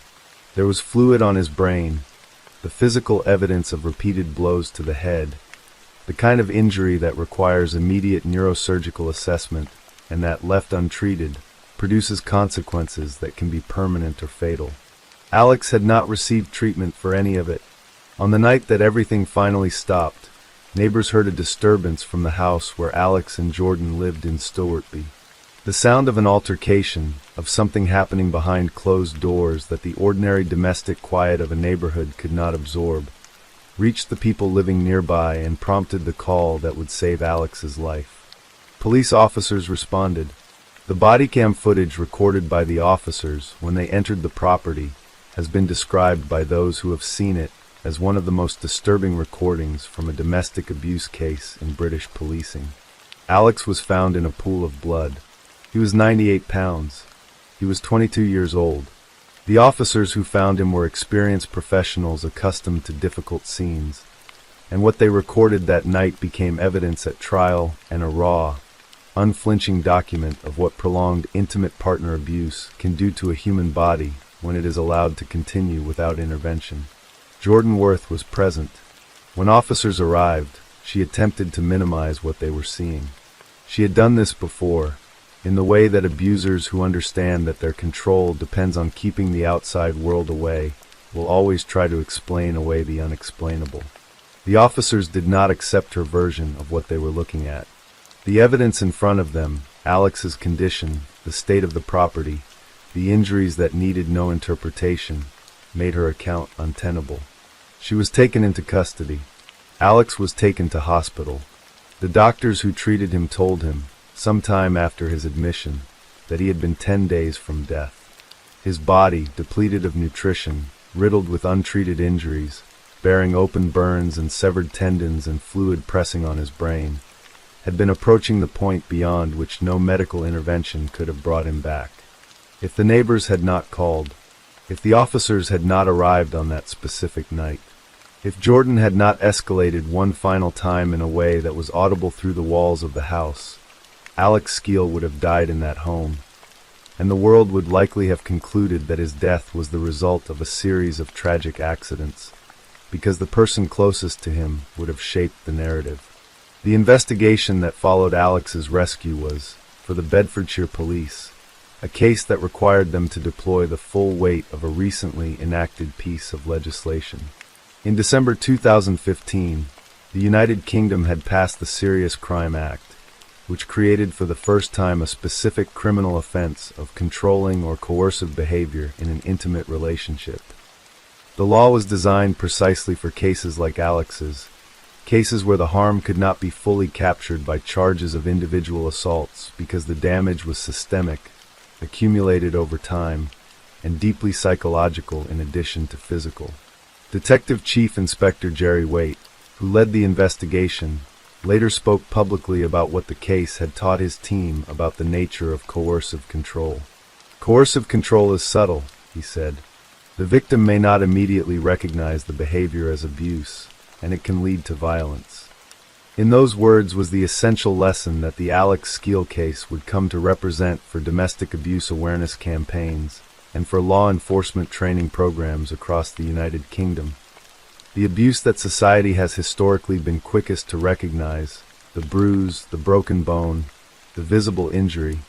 There was fluid on his brain, the physical evidence of repeated blows to the head, the kind of injury that requires immediate neurosurgical assessment and that, left untreated, produces consequences that can be permanent or fatal. Alex had not received treatment for any of it. On the night that everything finally stopped, neighbors heard a disturbance from the house where Alex and Jordan lived in Stowartby. The sound of an altercation, of something happening behind closed doors that the ordinary domestic quiet of a neighborhood could not absorb, reached the people living nearby and prompted the call that would save Alex's life. Police officers responded. The body cam footage recorded by the officers when they entered the property has been described by those who have seen it as one of the most disturbing recordings from a domestic abuse case in British policing. Alex was found in a pool of blood. He was 98 pounds. He was 22 years old. The officers who found him were experienced professionals accustomed to difficult scenes, and what they recorded that night became evidence at trial and a raw, unflinching document of what prolonged intimate partner abuse can do to a human body when it is allowed to continue without intervention. Jordan Worth was present. When officers arrived, she attempted to minimize what they were seeing. She had done this before, in the way that abusers who understand that their control depends on keeping the outside world away will always try to explain away the unexplainable. The officers did not accept her version of what they were looking at. The evidence in front of them, Alex's condition, the state of the property, the injuries that needed no interpretation, made her account untenable. She was taken into custody. Alex was taken to hospital. The doctors who treated him told him, sometime after his admission, that he had been 10 days from death. His body, depleted of nutrition, riddled with untreated injuries, bearing open burns and severed tendons and fluid pressing on his brain, had been approaching the point beyond which no medical intervention could have brought him back. If the neighbors had not called, if the officers had not arrived on that specific night, if Jordan had not escalated one final time in a way that was audible through the walls of the house, Alex Skeel would have died in that home, and the world would likely have concluded that his death was the result of a series of tragic accidents, because the person closest to him would have shaped the narrative. The investigation that followed Alex's rescue was, for the Bedfordshire police, a case that required them to deploy the full weight of a recently enacted piece of legislation. In December 2015, the United Kingdom had passed the Serious Crime Act, which created for the first time a specific criminal offense of controlling or coercive behavior in an intimate relationship. The law was designed precisely for cases like Alex's, cases where the harm could not be fully captured by charges of individual assaults because the damage was systemic, accumulated over time, and deeply psychological in addition to physical. Detective Chief Inspector Jerry Waite, who led the investigation, later spoke publicly about what the case had taught his team about the nature of coercive control. "Coercive control is subtle," he said. "The victim may not immediately recognize the behavior as abuse, and it can lead to violence." In those words was the essential lesson that the Alex Skeel case would come to represent for domestic abuse awareness campaigns and for law enforcement training programs across the United Kingdom. The abuse that society has historically been quickest to recognize, the bruise, the broken bone, the visible injury,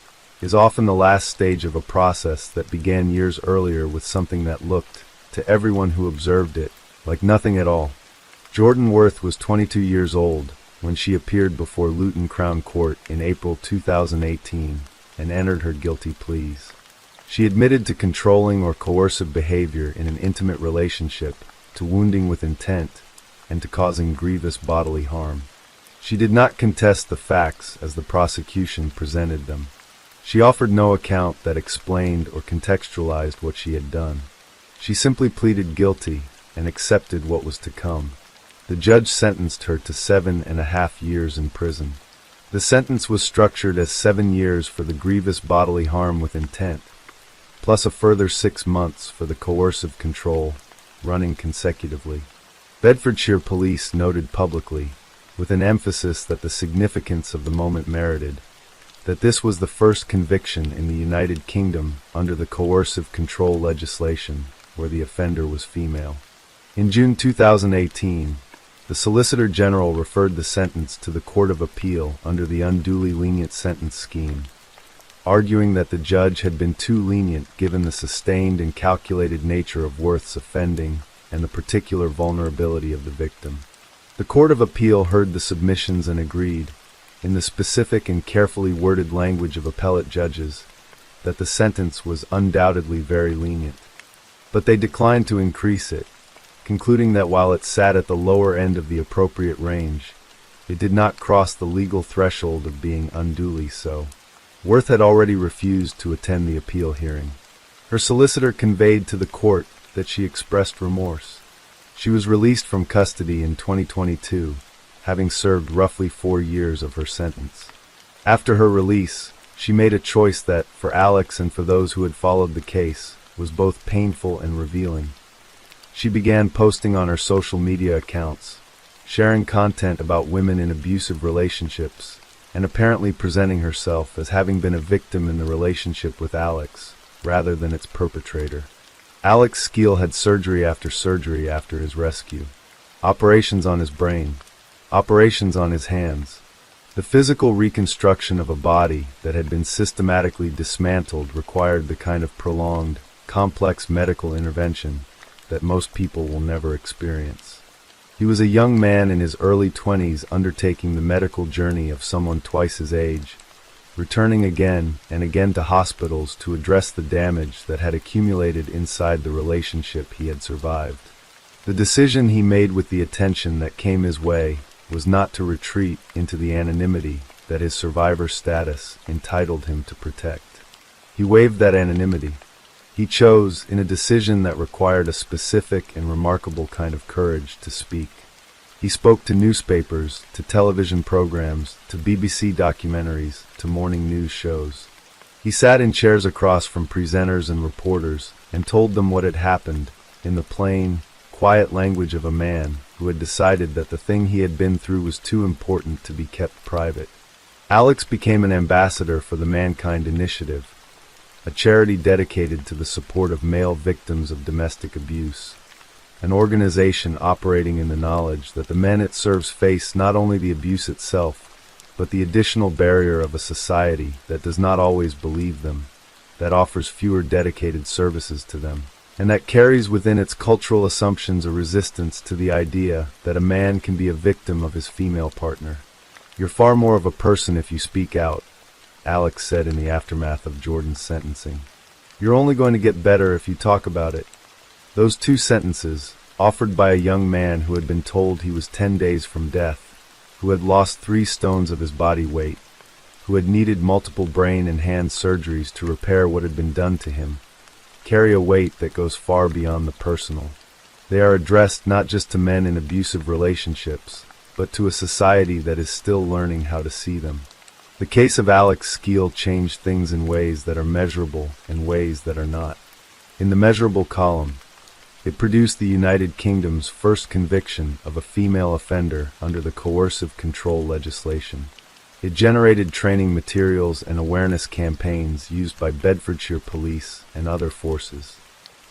is often the last stage of a process that began years earlier with something that looked, to everyone who observed it, like nothing at all. Jordan Worth was 22 years old when she appeared before Luton Crown Court in April 2018 and entered her guilty pleas. She admitted to controlling or coercive behavior in an intimate relationship, to wounding with intent, and to causing grievous bodily harm. She did not contest the facts as the prosecution presented them. She offered no account that explained or contextualized what she had done. She simply pleaded guilty and accepted what was to come. The judge sentenced her to 7.5 years in prison. The sentence was structured as 7 years for the grievous bodily harm with intent, plus a further 6 months for the coercive control, running consecutively. Bedfordshire police noted publicly, with an emphasis that the significance of the moment merited, that this was the first conviction in the United Kingdom under the coercive control legislation where the offender was female. In June 2018, the Solicitor General referred the sentence to the Court of Appeal under the unduly lenient sentence scheme, arguing that the judge had been too lenient given the sustained and calculated nature of Worth's offending and the particular vulnerability of the victim. The Court of Appeal heard the submissions and agreed, in the specific and carefully worded language of appellate judges, that the sentence was undoubtedly very lenient. But they declined to increase it, concluding that while it sat at the lower end of the appropriate range, it did not cross the legal threshold of being unduly so. Worth had already refused to attend the appeal hearing. Her solicitor conveyed to the court that she expressed remorse. She was released from custody in 2022, having served roughly 4 years of her sentence. After her release, she made a choice that, for Alex and for those who had followed the case, was both painful and revealing. She began posting on her social media accounts, sharing content about women in abusive relationships, and apparently presenting herself as having been a victim in the relationship with Alex, rather than its perpetrator. Alex Skeel had surgery after his rescue. Operations on his brain. Operations on his hands. The physical reconstruction of a body that had been systematically dismantled required the kind of prolonged, complex medical intervention that most people will never experience. He was a young man in his early 20s undertaking the medical journey of someone twice his age, returning again and again to hospitals to address the damage that had accumulated inside the relationship he had survived. The decision he made with the attention that came his way was not to retreat into the anonymity that his survivor status entitled him to protect. He waived that anonymity. He chose, in a decision that required a specific and remarkable kind of courage, to speak. He spoke to newspapers, to television programs, to BBC documentaries, to morning news shows. He sat in chairs across from presenters and reporters and told them what had happened in the plain, quiet language of a man who had decided that the thing he had been through was too important to be kept private. Alex became an ambassador for the Mankind Initiative, a charity dedicated to the support of male victims of domestic abuse, an organization operating in the knowledge that the men it serves face not only the abuse itself, but the additional barrier of a society that does not always believe them, that offers fewer dedicated services to them, and that carries within its cultural assumptions a resistance to the idea that a man can be a victim of his female partner. "You're far more of a person if you speak out," Alex said in the aftermath of Jordan's sentencing. "You're only going to get better if you talk about it. Those two sentences, offered by a young man who had been told he was 10 days from death, who had lost 3 stones of his body weight, who had needed multiple brain and hand surgeries to repair what had been done to him, carry a weight that goes far beyond the personal. They are addressed not just to men in abusive relationships, but to a society that is still learning how to see them. The case of Alex Skeel changed things in ways that are measurable and ways that are not. In the measurable column, it produced the United Kingdom's first conviction of a female offender under the coercive control legislation. It generated training materials and awareness campaigns used by Bedfordshire police and other forces.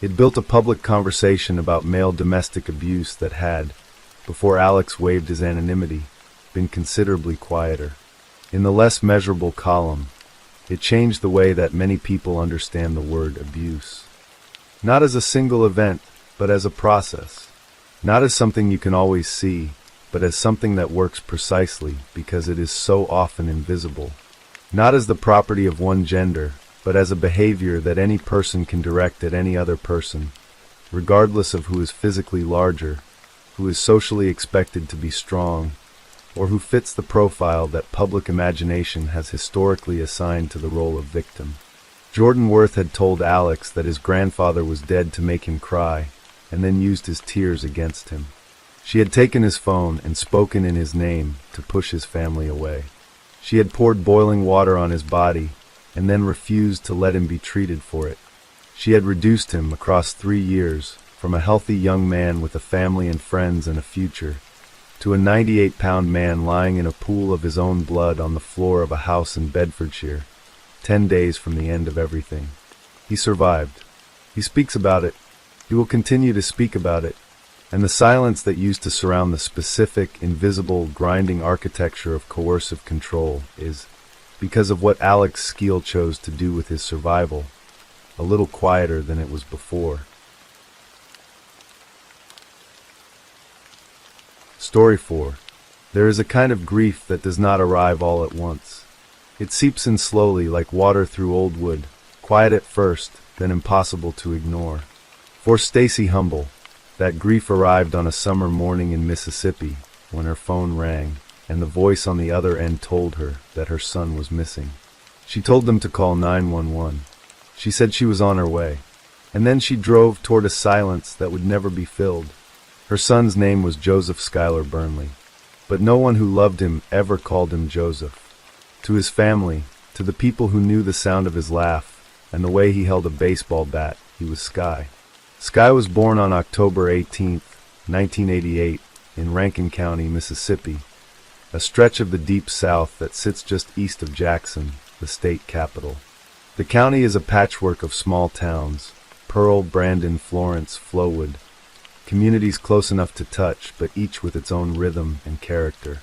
It built a public conversation about male domestic abuse that had, before Alex waived his anonymity, been considerably quieter. In the less measurable column, it changed the way that many people understand the word abuse. Not as a single event, but as a process. Not as something you can always see, but as something that works precisely because it is so often invisible. Not as the property of one gender, but as a behavior that any person can direct at any other person, regardless of who is physically larger, who is socially expected to be strong, or who fits the profile that public imagination has historically assigned to the role of victim. Jordan Worth had told Alex that his grandfather was dead to make him cry, and then used his tears against him. She had taken his phone and spoken in his name to push his family away. She had poured boiling water on his body, and then refused to let him be treated for it. She had reduced him across 3 years, from a healthy young man with a family and friends and a future, to a 98-pound man lying in a pool of his own blood on the floor of a house in Bedfordshire, 10 days from the end of everything. He survived. He speaks about it. He will continue to speak about it. And the silence that used to surround the specific, invisible, grinding architecture of coercive control is, because of what Alex Skeel chose to do with his survival, a little quieter than it was before. Story 4. There is a kind of grief that does not arrive all at once. It seeps in slowly like water through old wood, quiet at first, then impossible to ignore. For Stacy Humble, that grief arrived on a summer morning in Mississippi when her phone rang, and the voice on the other end told her that her son was missing. She told them to call 911. She said she was on her way, and then she drove toward a silence that would never be filled. Her son's name was Joseph Schuyler Burnley, but no one who loved him ever called him Joseph. To his family, to the people who knew the sound of his laugh and the way he held a baseball bat, he was Sky. Sky was born on October 18, 1988, in Rankin County, Mississippi, a stretch of the deep south that sits just east of Jackson, the state capital. The county is a patchwork of small towns: Pearl, Brandon, Florence, Flowood, communities close enough to touch, but each with its own rhythm and character.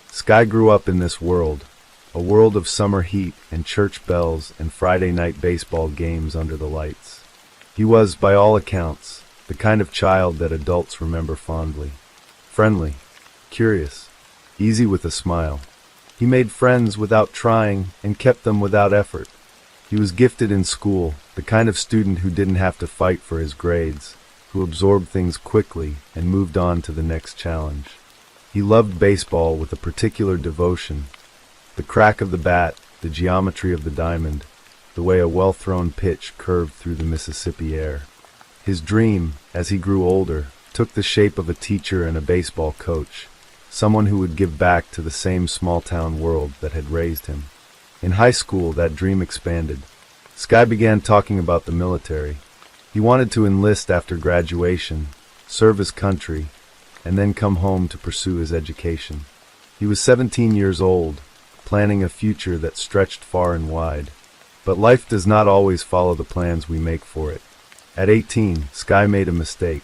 Sky grew up in this world, a world of summer heat and church bells and Friday night baseball games under the lights. He was, by all accounts, the kind of child that adults remember fondly. Friendly, curious, easy with a smile. He made friends without trying and kept them without effort. He was gifted in school, the kind of student who didn't have to fight for his grades, who absorbed things quickly and moved on to the next challenge. He loved baseball with a particular devotion: the crack of the bat, the geometry of the diamond, the way a well-thrown pitch curved through the Mississippi air. His dream, as he grew older, took the shape of a teacher and a baseball coach, someone who would give back to the same small-town world that had raised him. In high school, that dream expanded. Sky began talking about the military. He wanted to enlist after graduation, serve his country, and then come home to pursue his education. He was 17 years old, planning a future that stretched far and wide. But life does not always follow the plans we make for it. At 18, Sky made a mistake.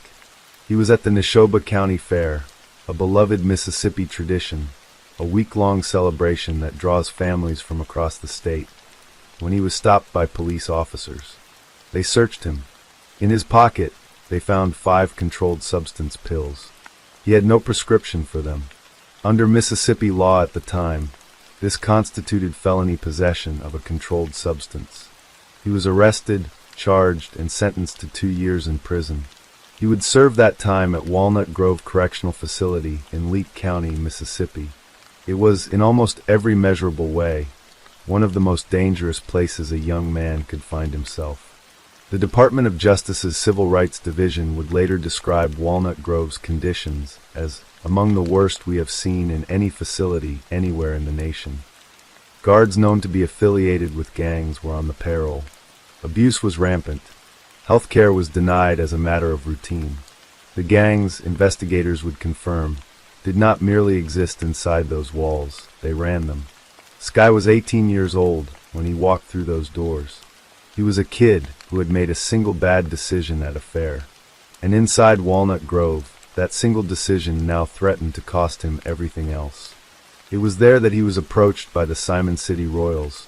He was at the Neshoba County Fair, a beloved Mississippi tradition, a week-long celebration that draws families from across the state, when he was stopped by police officers. They searched him. In his pocket, they found 5 controlled substance pills. He had no prescription for them. Under Mississippi law at the time, this constituted felony possession of a controlled substance. He was arrested, charged, and sentenced to 2 years in prison. He would serve that time at Walnut Grove Correctional Facility in Leake County, Mississippi. It was, in almost every measurable way, one of the most dangerous places a young man could find himself. The Department of Justice's Civil Rights Division would later describe Walnut Grove's conditions as among the worst we have seen in any facility anywhere in the nation. Guards known to be affiliated with gangs were on the payroll. Abuse was rampant. Health care was denied as a matter of routine. The gangs, investigators would confirm, did not merely exist inside those walls, they ran them. Sky was 18 years old when he walked through those doors. He was a kid who had made a single bad decision at a fair. And inside Walnut Grove, that single decision now threatened to cost him everything else. It was there that he was approached by the Simon City Royals,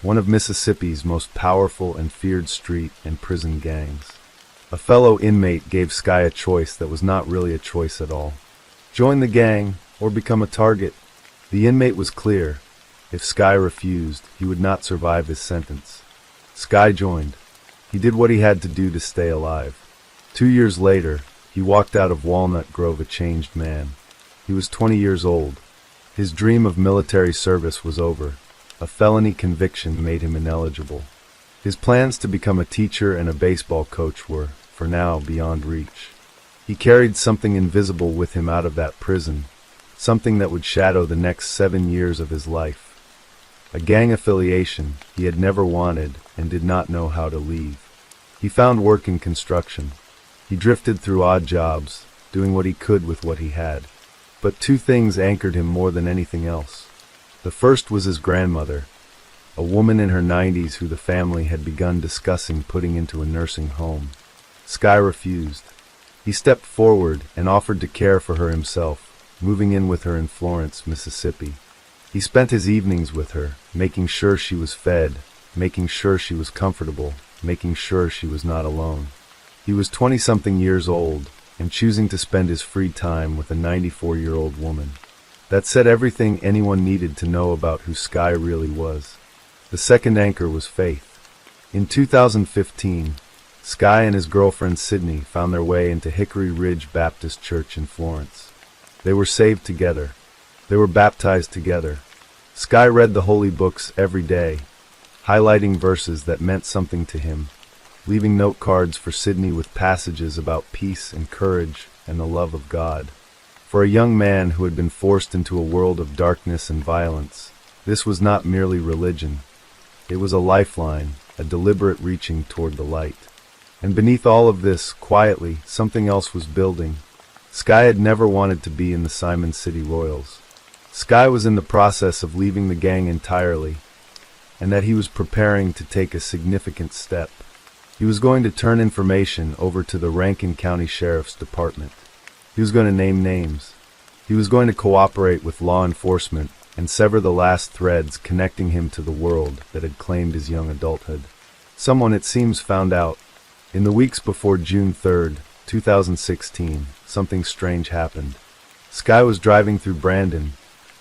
one of Mississippi's most powerful and feared street and prison gangs. A fellow inmate gave Sky a choice that was not really a choice at all. Join the gang or become a target. The inmate was clear. If Sky refused, he would not survive his sentence. Sky joined. He did what he had to do to stay alive. 2 years later, he walked out of Walnut Grove a changed man. He was 20 years old. His dream of military service was over. A felony conviction made him ineligible. His plans to become a teacher and a baseball coach were, for now, beyond reach. He carried something invisible with him out of that prison, something that would shadow the next 7 years of his life. A gang affiliation he had never wanted and did not know how to leave. He found work in construction. He drifted through odd jobs, doing what he could with what he had. But two things anchored him more than anything else. The first was his grandmother, a woman in her 90s who the family had begun discussing putting into a nursing home. Sky refused. He stepped forward and offered to care for her himself, moving in with her in Florence, Mississippi. He spent his evenings with her, making sure she was fed, making sure she was comfortable, making sure she was not alone. He was 20-something years old, and choosing to spend his free time with a 94-year-old woman. That said everything anyone needed to know about who Sky really was. The second anchor was faith. In 2015, Sky and his girlfriend Sydney found their way into Hickory Ridge Baptist Church in Florence. They were saved together. They were baptized together. Sky read the holy books every day, highlighting verses that meant something to him, leaving note cards for Sydney with passages about peace and courage and the love of God. For a young man who had been forced into a world of darkness and violence, this was not merely religion. It was a lifeline, a deliberate reaching toward the light. And beneath all of this, quietly, something else was building. Sky had never wanted to be in the Simon City Royals. Sky was in the process of leaving the gang entirely, and that he was preparing to take a significant step. He was going to turn information over to the Rankin County Sheriff's Department. He was going to name names. He was going to cooperate with law enforcement and sever the last threads connecting him to the world that had claimed his young adulthood. Someone, it seems, found out. In the weeks before June 3rd, 2016, something strange happened. Sky was driving through Brandon,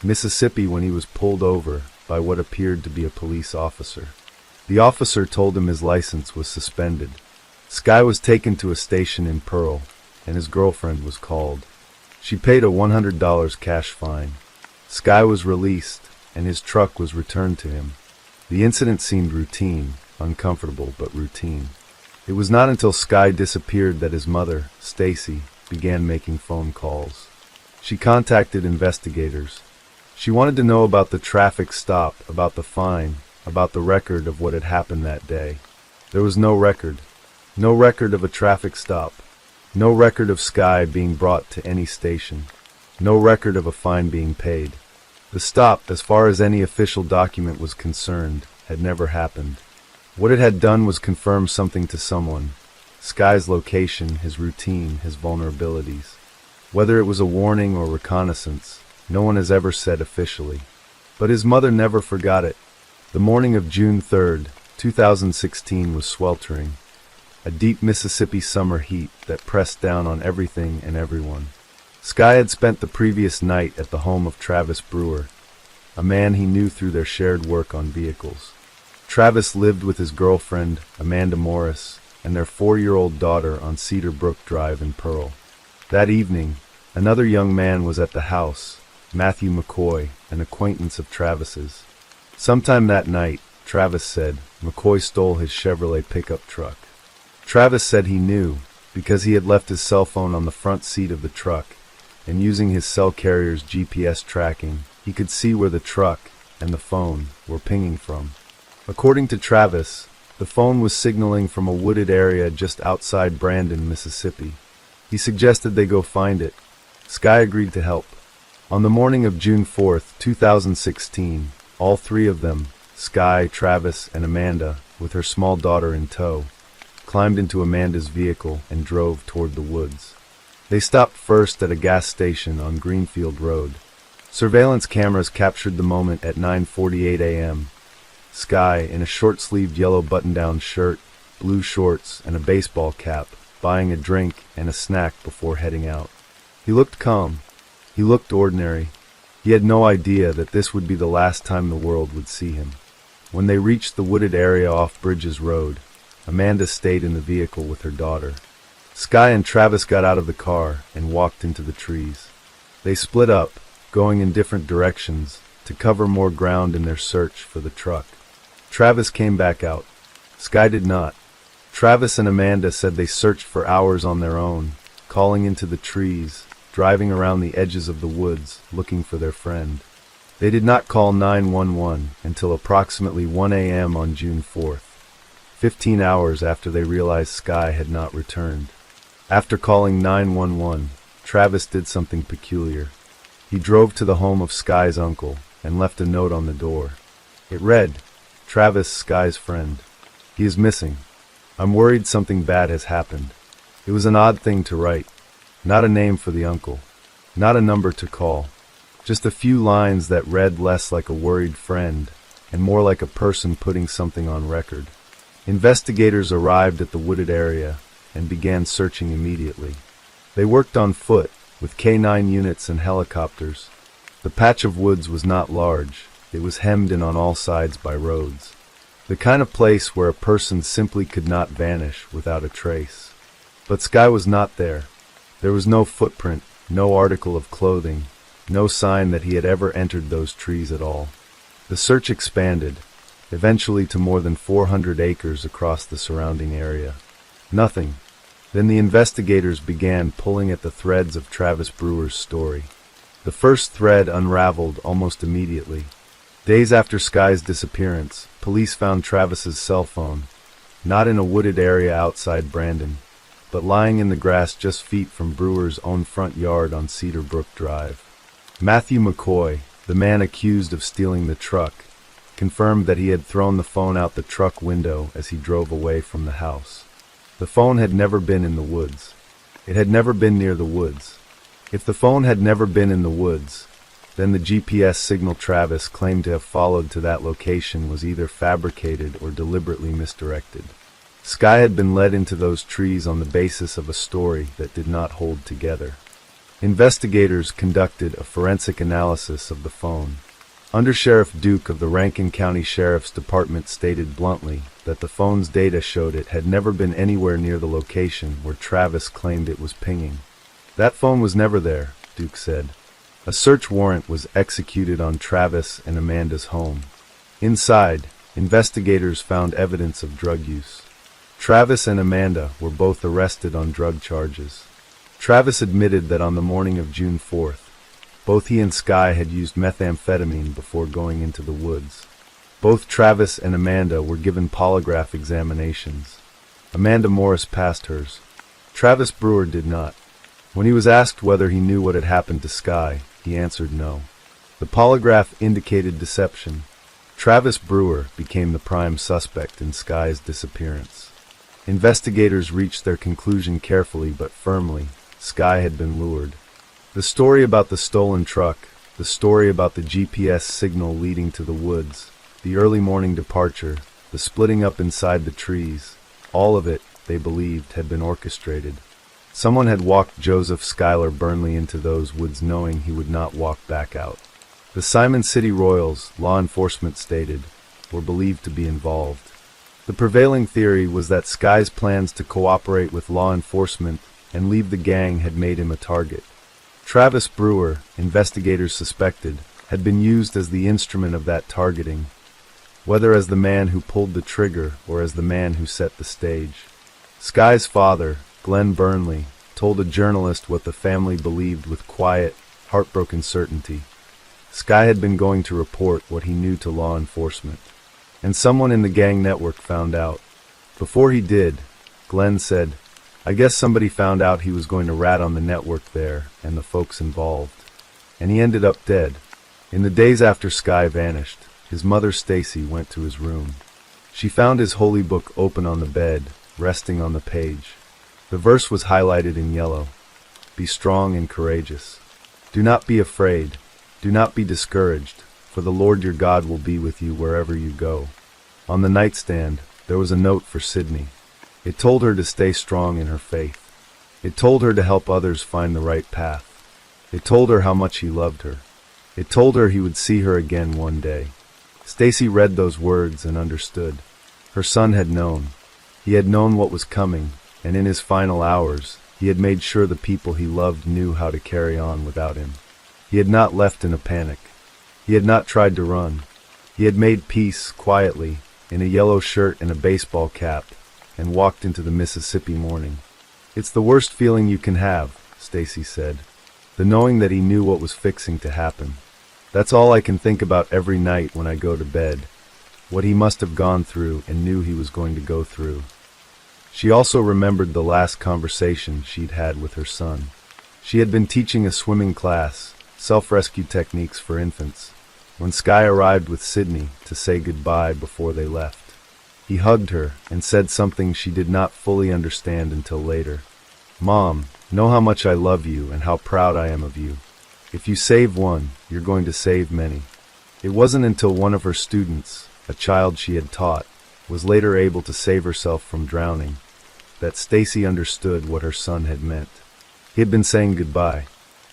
Mississippi when he was pulled over by what appeared to be a police officer. The officer told him his license was suspended. Sky was taken to a station in Pearl, and his girlfriend was called. She paid a $100 cash fine. Sky was released, and his truck was returned to him. The incident seemed routine, uncomfortable but routine. It was not until Sky disappeared that his mother, Stacy, began making phone calls. She contacted investigators. She wanted to know about the traffic stop, about the fine, about the record of what had happened that day. There was no record. No record of a traffic stop. No record of Sky being brought to any station. No record of a fine being paid. The stop, as far as any official document was concerned, had never happened. What it had done was confirm something to someone. Sky's location, his routine, his vulnerabilities. Whether it was a warning or reconnaissance, no one has ever said officially. But his mother never forgot it. The morning of June 3rd, 2016 was sweltering. A deep Mississippi summer heat that pressed down on everything and everyone. Sky had spent the previous night at the home of Travis Brewer, a man he knew through their shared work on vehicles. Travis lived with his girlfriend, Amanda Morris, and their 4-year-old daughter on Cedar Brook Drive in Pearl. That evening, another young man was at the house, Matthew McCoy, an acquaintance of Travis's. Sometime that night, Travis said, McCoy stole his Chevrolet pickup truck. Travis said he knew, because he had left his cell phone on the front seat of the truck, and using his cell carrier's GPS tracking, he could see where the truck and the phone were pinging from. According to Travis, the phone was signaling from a wooded area just outside Brandon, Mississippi. He suggested they go find it. Sky agreed to help. On the morning of June 4, 2016, all three of them, Sky, Travis, and Amanda, with her small daughter in tow, climbed into Amanda's vehicle and drove toward the woods. They stopped first at a gas station on Greenfield Road. Surveillance cameras captured the moment at 9:48 a.m. Sky, in a short-sleeved yellow button-down shirt, blue shorts, and a baseball cap, buying a drink and a snack before heading out. He looked calm. He looked ordinary. He had no idea that this would be the last time the world would see him. When they reached the wooded area off Bridges Road, Amanda stayed in the vehicle with her daughter. Sky and Travis got out of the car and walked into the trees. They split up, going in different directions, to cover more ground in their search for the truck. Travis came back out. Sky did not. Travis and Amanda said they searched for hours on their own, calling into the trees, driving around the edges of the woods, looking for their friend. They did not call 911 until approximately 1 a.m. on June 4th, 15 hours after they realized Sky had not returned. After calling 911, Travis did something peculiar. He drove to the home of Sky's uncle and left a note on the door. It read, Travis, Sky's friend. He is missing. I'm worried something bad has happened. It was an odd thing to write. Not a name for the uncle. Not a number to call. Just a few lines that read less like a worried friend and more like a person putting something on record. Investigators arrived at the wooded area and began searching immediately. They worked on foot, with K-9 units and helicopters. The patch of woods was not large. It was hemmed in on all sides by roads. The kind of place where a person simply could not vanish without a trace. But Sky was not there. There was no footprint, no article of clothing, no sign that he had ever entered those trees at all. The search expanded, eventually to more than 400 acres across the surrounding area. Nothing. Then the investigators began pulling at the threads of Travis Brewer's story. The first thread unraveled almost immediately. Days after Sky's disappearance, police found Travis's cell phone, not in a wooded area outside Brandon, but lying in the grass just feet from Brewer's own front yard on Cedar Brook Drive. Matthew McCoy, the man accused of stealing the truck, confirmed that he had thrown the phone out the truck window as he drove away from the house. The phone had never been in the woods. It had never been near the woods. If the phone had never been in the woods, then the GPS signal Travis claimed to have followed to that location was either fabricated or deliberately misdirected. Sky had been led into those trees on the basis of a story that did not hold together. Investigators conducted a forensic analysis of the phone. Undersheriff Duke of the Rankin County Sheriff's Department stated bluntly that the phone's data showed it had never been anywhere near the location where Travis claimed it was pinging. That phone was never there, Duke said. A search warrant was executed on Travis and Amanda's home. Inside, investigators found evidence of drug use. Travis and Amanda were both arrested on drug charges. Travis admitted that on the morning of June 4th, both he and Sky had used methamphetamine before going into the woods. Both Travis and Amanda were given polygraph examinations. Amanda Morris passed hers. Travis Brewer did not. When he was asked whether he knew what had happened to Sky, he answered no. The polygraph indicated deception. Travis Brewer became the prime suspect in Sky's disappearance. Investigators reached their conclusion carefully but firmly. Sky had been lured. The story about the stolen truck, the story about the GPS signal leading to the woods, the early morning departure, the splitting up inside the trees, all of it, they believed, had been orchestrated. Someone had walked Joseph Schuyler Burnley into those woods knowing he would not walk back out. The Simon City Royals, law enforcement stated, were believed to be involved. The prevailing theory was that Sky's plans to cooperate with law enforcement and leave the gang had made him a target. Travis Brewer, investigators suspected, had been used as the instrument of that targeting, whether as the man who pulled the trigger or as the man who set the stage. Sky's father, Glenn Burnley, told a journalist what the family believed with quiet, heartbroken certainty. Sky had been going to report what he knew to law enforcement. And someone in the gang network found out. Before he did, Glenn said, "I guess somebody found out he was going to rat on the network there and the folks involved." And he ended up dead. In the days after Sky vanished, his mother Stacy went to his room. She found his holy book open on the bed, resting on the page. The verse was highlighted in yellow. "Be strong and courageous. Do not be afraid. Do not be discouraged, for the Lord your God will be with you wherever you go." On the nightstand, there was a note for Sydney. It told her to stay strong in her faith. It told her to help others find the right path. It told her how much he loved her. It told her he would see her again one day. Stacy read those words and understood. Her son had known. He had known what was coming, and in his final hours, he had made sure the people he loved knew how to carry on without him. He had not left in a panic. He had not tried to run. He had made peace quietly, in a yellow shirt and a baseball cap, and walked into the Mississippi morning. "It's the worst feeling you can have," Stacy said. "The knowing that he knew what was fixing to happen. That's all I can think about every night when I go to bed. What he must have gone through and knew he was going to go through." She also remembered the last conversation she'd had with her son. She had been teaching a swimming class, self-rescue techniques for infants, when Sky arrived with Sydney to say goodbye before they left. He hugged her and said something she did not fully understand until later. "Mom, know how much I love you and how proud I am of you. If you save one, you're going to save many." It wasn't until one of her students, a child she had taught, was later able to save herself from drowning, that Stacy understood what her son had meant. He had been saying goodbye,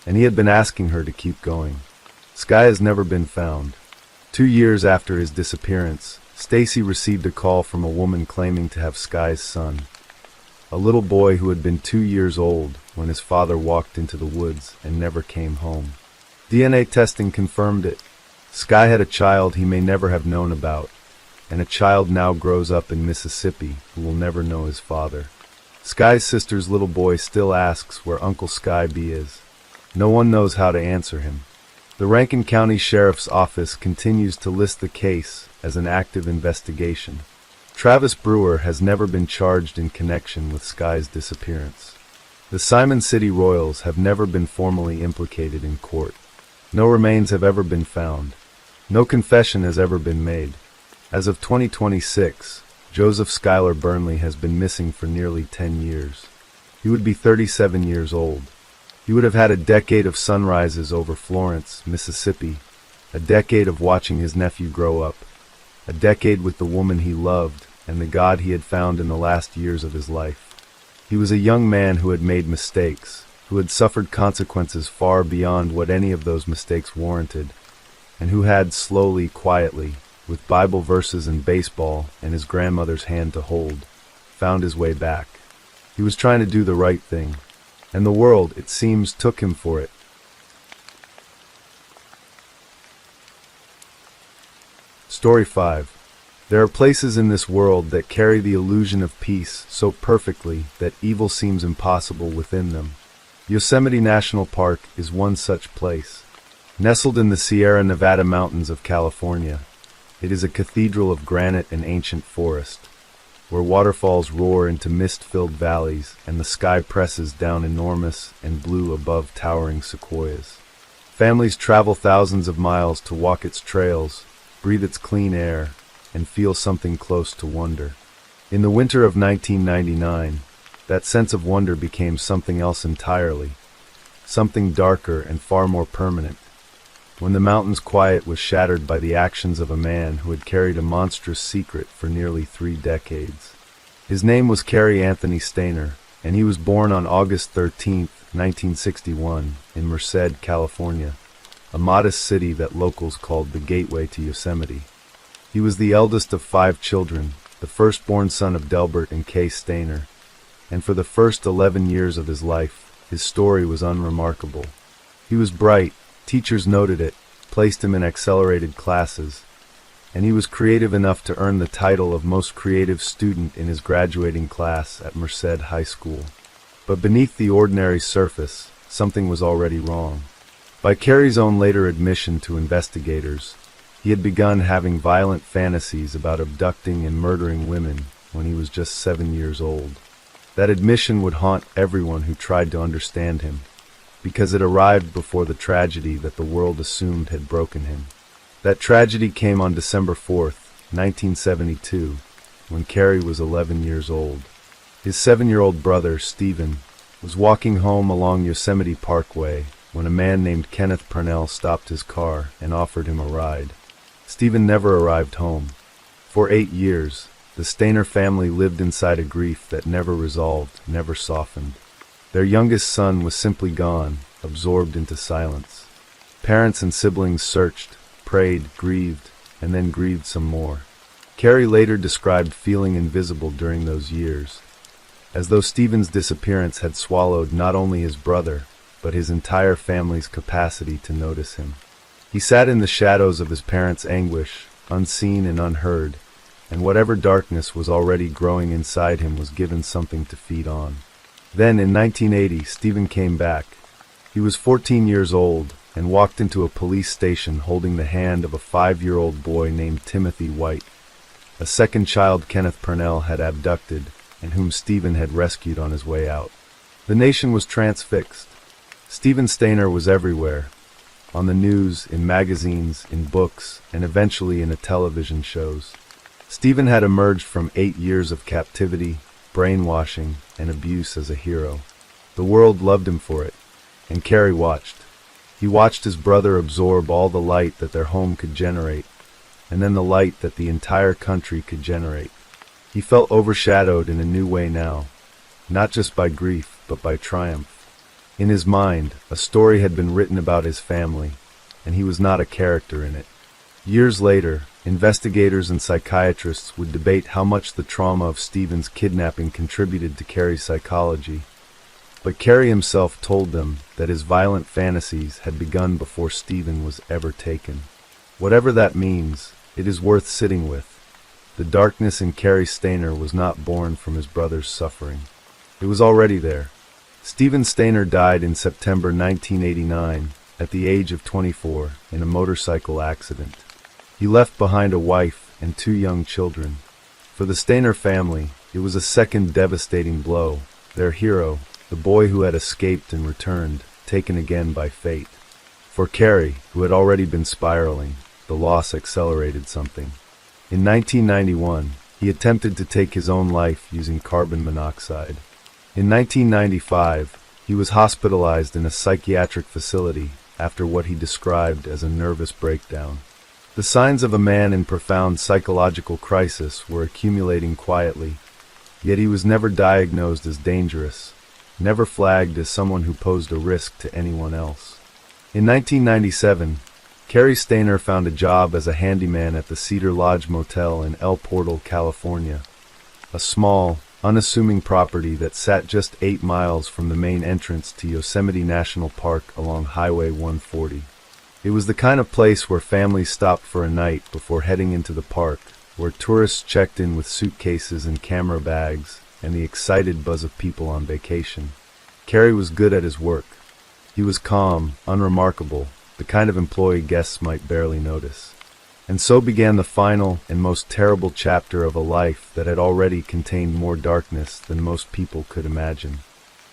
and he had been asking her to keep going. Sky has never been found. 2 years after his disappearance, Stacy received a call from a woman claiming to have Sky's son, a little boy who had been 2 years old when his father walked into the woods and never came home. DNA testing confirmed it. Sky had a child he may never have known about, and a child now grows up in Mississippi who will never know his father. Sky's sister's little boy still asks where Uncle Sky B is. No one knows how to answer him. The Rankin County Sheriff's Office continues to list the case as an active investigation. Travis Brewer has never been charged in connection with Sky's disappearance. The Simon City Royals have never been formally implicated in court. No remains have ever been found. No confession has ever been made. As of 2026, Joseph Schuyler Burnley has been missing for nearly 10 years. He would be 37 years old. He would have had a decade of sunrises over Florence, Mississippi, a decade of watching his nephew grow up, a decade with the woman he loved and the God he had found in the last years of his life. He was a young man who had made mistakes, who had suffered consequences far beyond what any of those mistakes warranted, and who had slowly, quietly, with Bible verses and baseball and his grandmother's hand to hold, found his way back. He was trying to do the right thing, and the world, it seems, took him for it. Story 5. There are places in this world that carry the illusion of peace so perfectly that evil seems impossible within them. Yosemite National Park is one such place. Nestled in the Sierra Nevada mountains of California, it is a cathedral of granite and ancient forest, where waterfalls roar into mist-filled valleys and the sky presses down enormous and blue above towering sequoias. Families travel thousands of miles to walk its trails, breathe its clean air, and feel something close to wonder. In the winter of 1999, that sense of wonder became something else entirely, something darker and far more permanent, when the mountain's quiet was shattered by the actions of a man who had carried a monstrous secret for nearly 3 decades. His name was Cary Anthony Stayner, and he was born on August 13, 1961, in Merced, California, a modest city that locals called the Gateway to Yosemite. He was the eldest of 5 children, the firstborn son of Delbert and Kay Stainer, and for the first 11 years of his life, his story was unremarkable. He was bright, teachers noted it, placed him in accelerated classes, and he was creative enough to earn the title of most creative student in his graduating class at Merced High School. But beneath the ordinary surface, something was already wrong. By Carey's own later admission to investigators, he had begun having violent fantasies about abducting and murdering women when he was just 7 years old. That admission would haunt everyone who tried to understand him, because it arrived before the tragedy that the world assumed had broken him. That tragedy came on December 4th, 1972, when Carey was 11 years old. His 7-year-old brother, Stephen, was walking home along Yosemite Parkway when a man named Kenneth Purnell stopped his car and offered him a ride. Stephen never arrived home. For 8 years, the Stainer family lived inside a grief that never resolved, never softened. Their youngest son was simply gone, absorbed into silence. Parents and siblings searched, prayed, grieved, and then grieved some more. Carey later described feeling invisible during those years, as though Stephen's disappearance had swallowed not only his brother, but his entire family's capacity to notice him. He sat in the shadows of his parents' anguish, unseen and unheard, and whatever darkness was already growing inside him was given something to feed on. Then, in 1980, Stephen came back. He was 14 years old and walked into a police station holding the hand of a 5-year-old boy named Timothy White, a second child Kenneth Purnell had abducted and whom Stephen had rescued on his way out. The nation was transfixed. Stephen Stainer was everywhere, on the news, in magazines, in books, and eventually in the television shows. Stephen had emerged from 8 years of captivity, brainwashing, and abuse as a hero. The world loved him for it, and Carey watched. He watched his brother absorb all the light that their home could generate, and then the light that the entire country could generate. He felt overshadowed in a new way now, not just by grief, but by triumph. In his mind, a story had been written about his family, and he was not a character in it. Years later, investigators and psychiatrists would debate how much the trauma of Stephen's kidnapping contributed to Carey's psychology, but Carey himself told them that his violent fantasies had begun before Stephen was ever taken. Whatever that means, it is worth sitting with. The darkness in Carey Stainer was not born from his brother's suffering. It was already there. Stephen Stainer died in September 1989 at the age of 24 in a motorcycle accident. He left behind a wife and 2 young children. For the Stainer family, it was a second devastating blow. Their hero, the boy who had escaped and returned, taken again by fate. For Carey, who had already been spiraling, the loss accelerated something. In 1991, he attempted to take his own life using carbon monoxide. In 1995, he was hospitalized in a psychiatric facility after what he described as a nervous breakdown. The signs of a man in profound psychological crisis were accumulating quietly, yet he was never diagnosed as dangerous, never flagged as someone who posed a risk to anyone else. In 1997, Carey Stainer found a job as a handyman at the Cedar Lodge Motel in El Portal, California, a small, unassuming property that sat just 8 miles from the main entrance to Yosemite National Park along Highway 140. It was the kind of place where families stopped for a night before heading into the park, where tourists checked in with suitcases and camera bags, and the excited buzz of people on vacation. Carey was good at his work. He was calm, unremarkable, the kind of employee guests might barely notice. And so began the final and most terrible chapter of a life that had already contained more darkness than most people could imagine.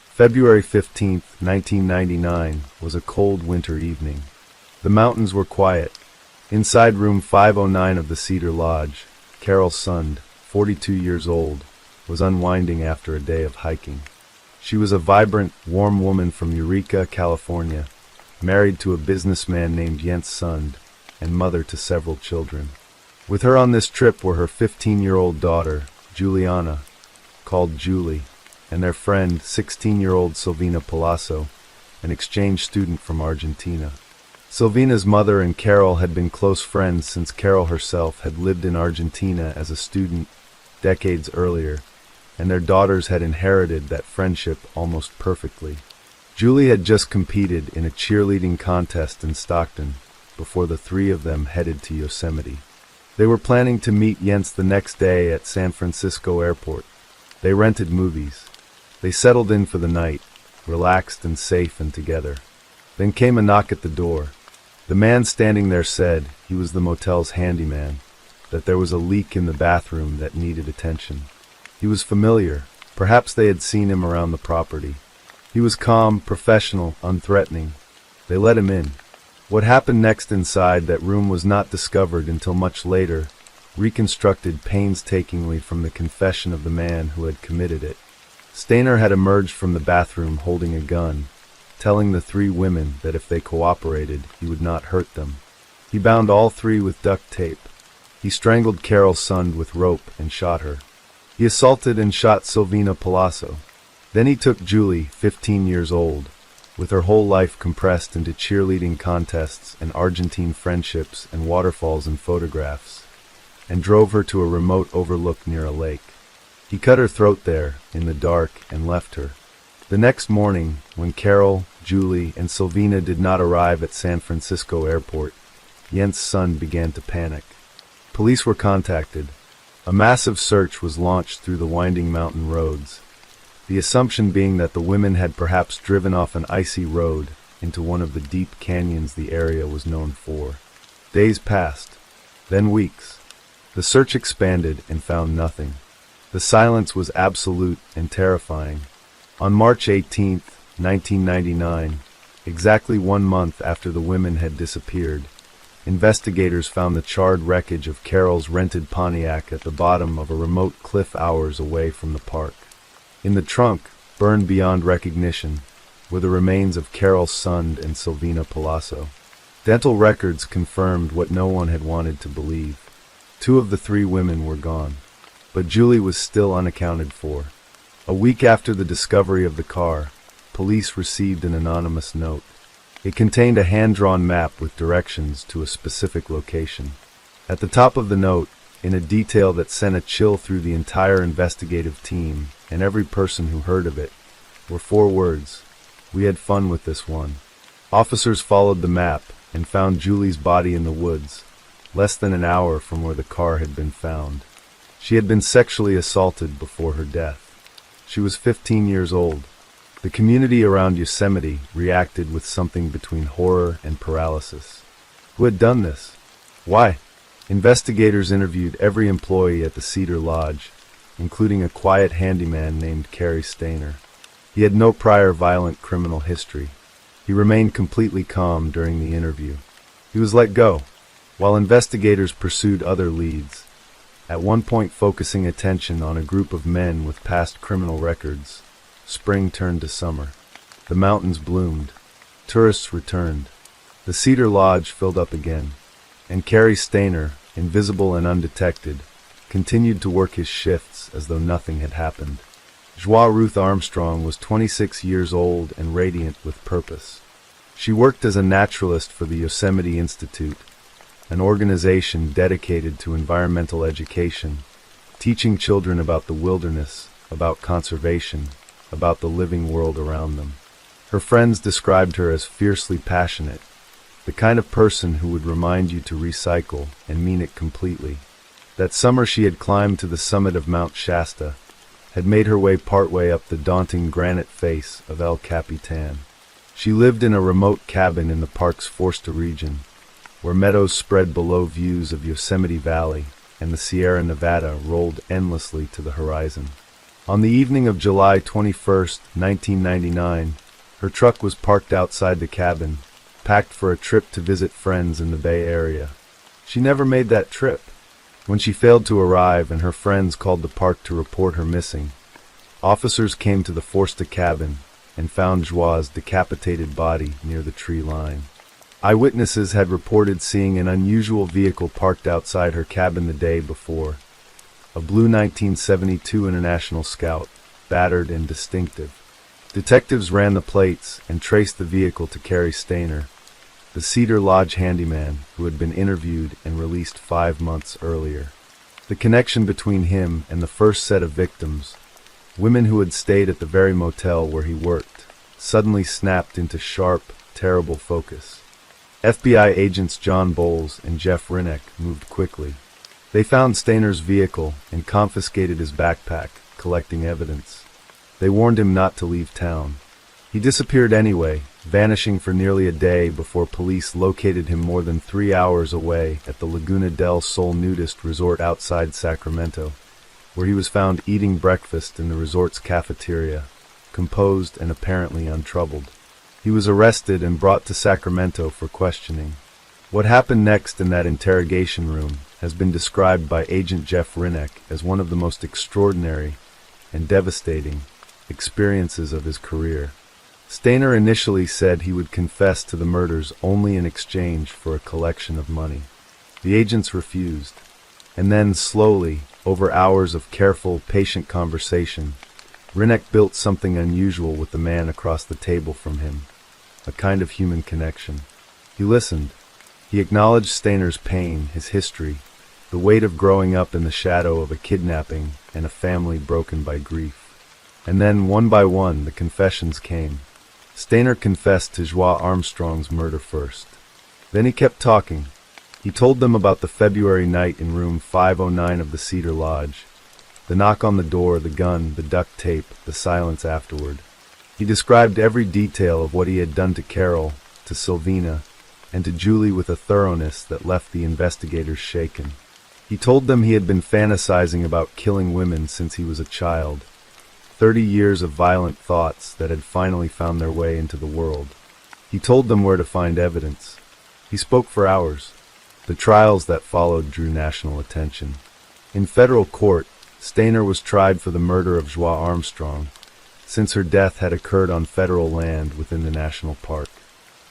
February 15, 1999, was a cold winter evening. The mountains were quiet. Inside room 509 of the Cedar Lodge, Carol Sund, 42 years old, was unwinding after a day of hiking. She was a vibrant, warm woman from Eureka, California, married to a businessman named Jens Sund, and mother to several children. With her on this trip were her 15-year-old daughter, Juliana, called Julie, and their friend, 16-year-old Silvina Palazzo, an exchange student from Argentina. Silvina's mother and Carol had been close friends since Carol herself had lived in Argentina as a student decades earlier, and their daughters had inherited that friendship almost perfectly. Julie had just competed in a cheerleading contest in Stockton before the three of them headed to Yosemite. They were planning to meet Jens the next day at San Francisco Airport. They rented movies. They settled in for the night, relaxed and safe and together. Then came a knock at the door. The man standing there said he was the motel's handyman, that there was a leak in the bathroom that needed attention. He was familiar. Perhaps they had seen him around the property. He was calm, professional, unthreatening. They let him in. What happened next inside that room was not discovered until much later, reconstructed painstakingly from the confession of the man who had committed it. Stainer had emerged from the bathroom holding a gun, telling the three women that if they cooperated, he would not hurt them. He bound all three with duct tape. He strangled Carol Sund with rope and shot her. He assaulted and shot Silvina Palazzo. Then he took Julie, 15 years old, with her whole life compressed into cheerleading contests and Argentine friendships and waterfalls and photographs, and drove her to a remote overlook near a lake. He cut her throat there, in the dark, and left her. The next morning, when Carol, Julie, and Silvina did not arrive at San Francisco Airport, Jens' son began to panic. Police were contacted. A massive search was launched through the winding mountain roads, the assumption being that the women had perhaps driven off an icy road into one of the deep canyons the area was known for. Days passed, then weeks. The search expanded and found nothing. The silence was absolute and terrifying. On March 18, 1999, exactly 1 month after the women had disappeared, investigators found the charred wreckage of Carol's rented Pontiac at the bottom of a remote cliff hours away from the park. In the trunk, burned beyond recognition, were the remains of Carol Sund and Silvina Palazzo. Dental records confirmed what no one had wanted to believe. 2 of the 3 women were gone, but Julie was still unaccounted for. A week after the discovery of the car, police received an anonymous note. It contained a hand-drawn map with directions to a specific location. At the top of the note, in a detail that sent a chill through the entire investigative team and every person who heard of it, were 4 words: "We had fun with this one." Officers followed the map and found Julie's body in the woods, less than an hour from where the car had been found. She had been sexually assaulted before her death. She was 15 years old. The community around Yosemite reacted with something between horror and paralysis. Who had done this? Why? Investigators interviewed every employee at the Cedar Lodge, including a quiet handyman named Cary Stainer. He had no prior violent criminal history. He remained completely calm during the interview. He was let go, while investigators pursued other leads, at one point focusing attention on a group of men with past criminal records. Spring turned to summer. The mountains bloomed. Tourists returned. The Cedar Lodge filled up again, and Cary Stainer, invisible and undetected, continued to work his shifts as though nothing had happened. Joie Ruth Armstrong was 26 years old and radiant with purpose. She worked as a naturalist for the Yosemite Institute, an organization dedicated to environmental education, teaching children about the wilderness, about conservation, about the living world around them. Her friends described her as fiercely passionate, the kind of person who would remind you to recycle and mean it completely. That summer she had climbed to the summit of Mount Shasta, had made her way partway up the daunting granite face of El Capitan. She lived in a remote cabin in the park's Forster region, where meadows spread below views of Yosemite Valley and the Sierra Nevada rolled endlessly to the horizon. On the evening of July 21, 1999, her truck was parked outside the cabin, packed for a trip to visit friends in the Bay Area. She never made that trip. When she failed to arrive and her friends called the park to report her missing, officers came to the Forster cabin and found Joie's decapitated body near the tree line. Eyewitnesses had reported seeing an unusual vehicle parked outside her cabin the day before, a blue 1972 International Scout, battered and distinctive. Detectives ran the plates and traced the vehicle to Cary Stainer, the Cedar Lodge handyman who had been interviewed and released 5 months earlier. The connection between him and the first set of victims, women who had stayed at the very motel where he worked, suddenly snapped into sharp, terrible focus. FBI agents John Bowles and Jeff Rinnick moved quickly. They found Stainer's vehicle and confiscated his backpack, collecting evidence. They warned him not to leave town. He disappeared anyway, vanishing for nearly a day before police located him more than 3 hours away at the Laguna del Sol nudist resort outside Sacramento, where he was found eating breakfast in the resort's cafeteria, composed and apparently untroubled. He was arrested and brought to Sacramento for questioning. What happened next in that interrogation room has been described by Agent Jeff Rinnick as one of the most extraordinary and devastating experiences of his career. Stainer initially said he would confess to the murders only in exchange for a collection of money. The agents refused, and then slowly, over hours of careful, patient conversation, Rinnick built something unusual with the man across the table from him, a kind of human connection. He listened. He acknowledged Stainer's pain, his history, the weight of growing up in the shadow of a kidnapping and a family broken by grief. And then, one by one, the confessions came. Stainer confessed to Joie Armstrong's murder first. Then he kept talking. He told them about the February night in room 509 of the Cedar Lodge, the knock on the door, the gun, the duct tape, the silence afterward. He described every detail of what he had done to Carol, to Sylvina, and to Julie with a thoroughness that left the investigators shaken. He told them he had been fantasizing about killing women since he was a child, 30 years of violent thoughts that had finally found their way into the world. He told them where to find evidence. He spoke for hours. The trials that followed drew national attention. In federal court, Stainer was tried for the murder of Joie Armstrong, since her death had occurred on federal land within the national park.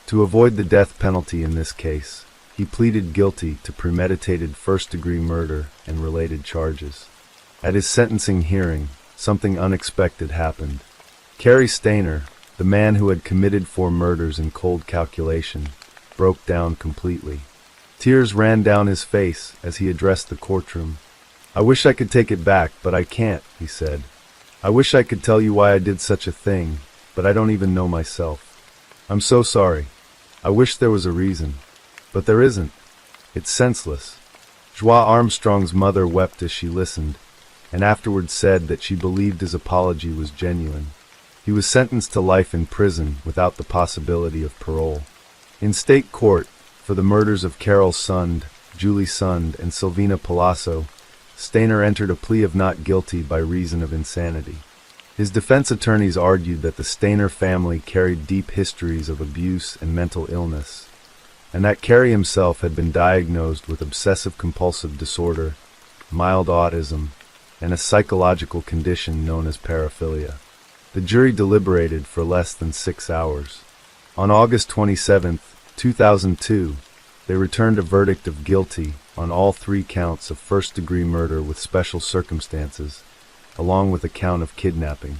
To avoid the death penalty in this case, he pleaded guilty to premeditated first-degree murder and related charges. At his sentencing hearing, something unexpected happened. Cary Stainer, the man who had committed 4 murders in cold calculation, broke down completely. Tears ran down his face as he addressed the courtroom. "I wish I could take it back, but I can't," he said. "I wish I could tell you why I did such a thing, but I don't even know myself. I'm so sorry. I wish there was a reason. But there isn't. It's senseless." Joie Armstrong's mother wept as she listened, and afterwards said that she believed his apology was genuine. He was sentenced to life in prison without the possibility of parole. In state court, for the murders of Carol Sund, Julie Sund, and Sylvina Palazzo, Stainer entered a plea of not guilty by reason of insanity. His defense attorneys argued that the Stainer family carried deep histories of abuse and mental illness, and that Cary himself had been diagnosed with obsessive-compulsive disorder, mild autism, and a psychological condition known as paraphilia. The jury deliberated for less than 6 hours. On August 27, 2002, they returned a verdict of guilty on all 3 counts of first-degree murder with special circumstances, along with a count of kidnapping.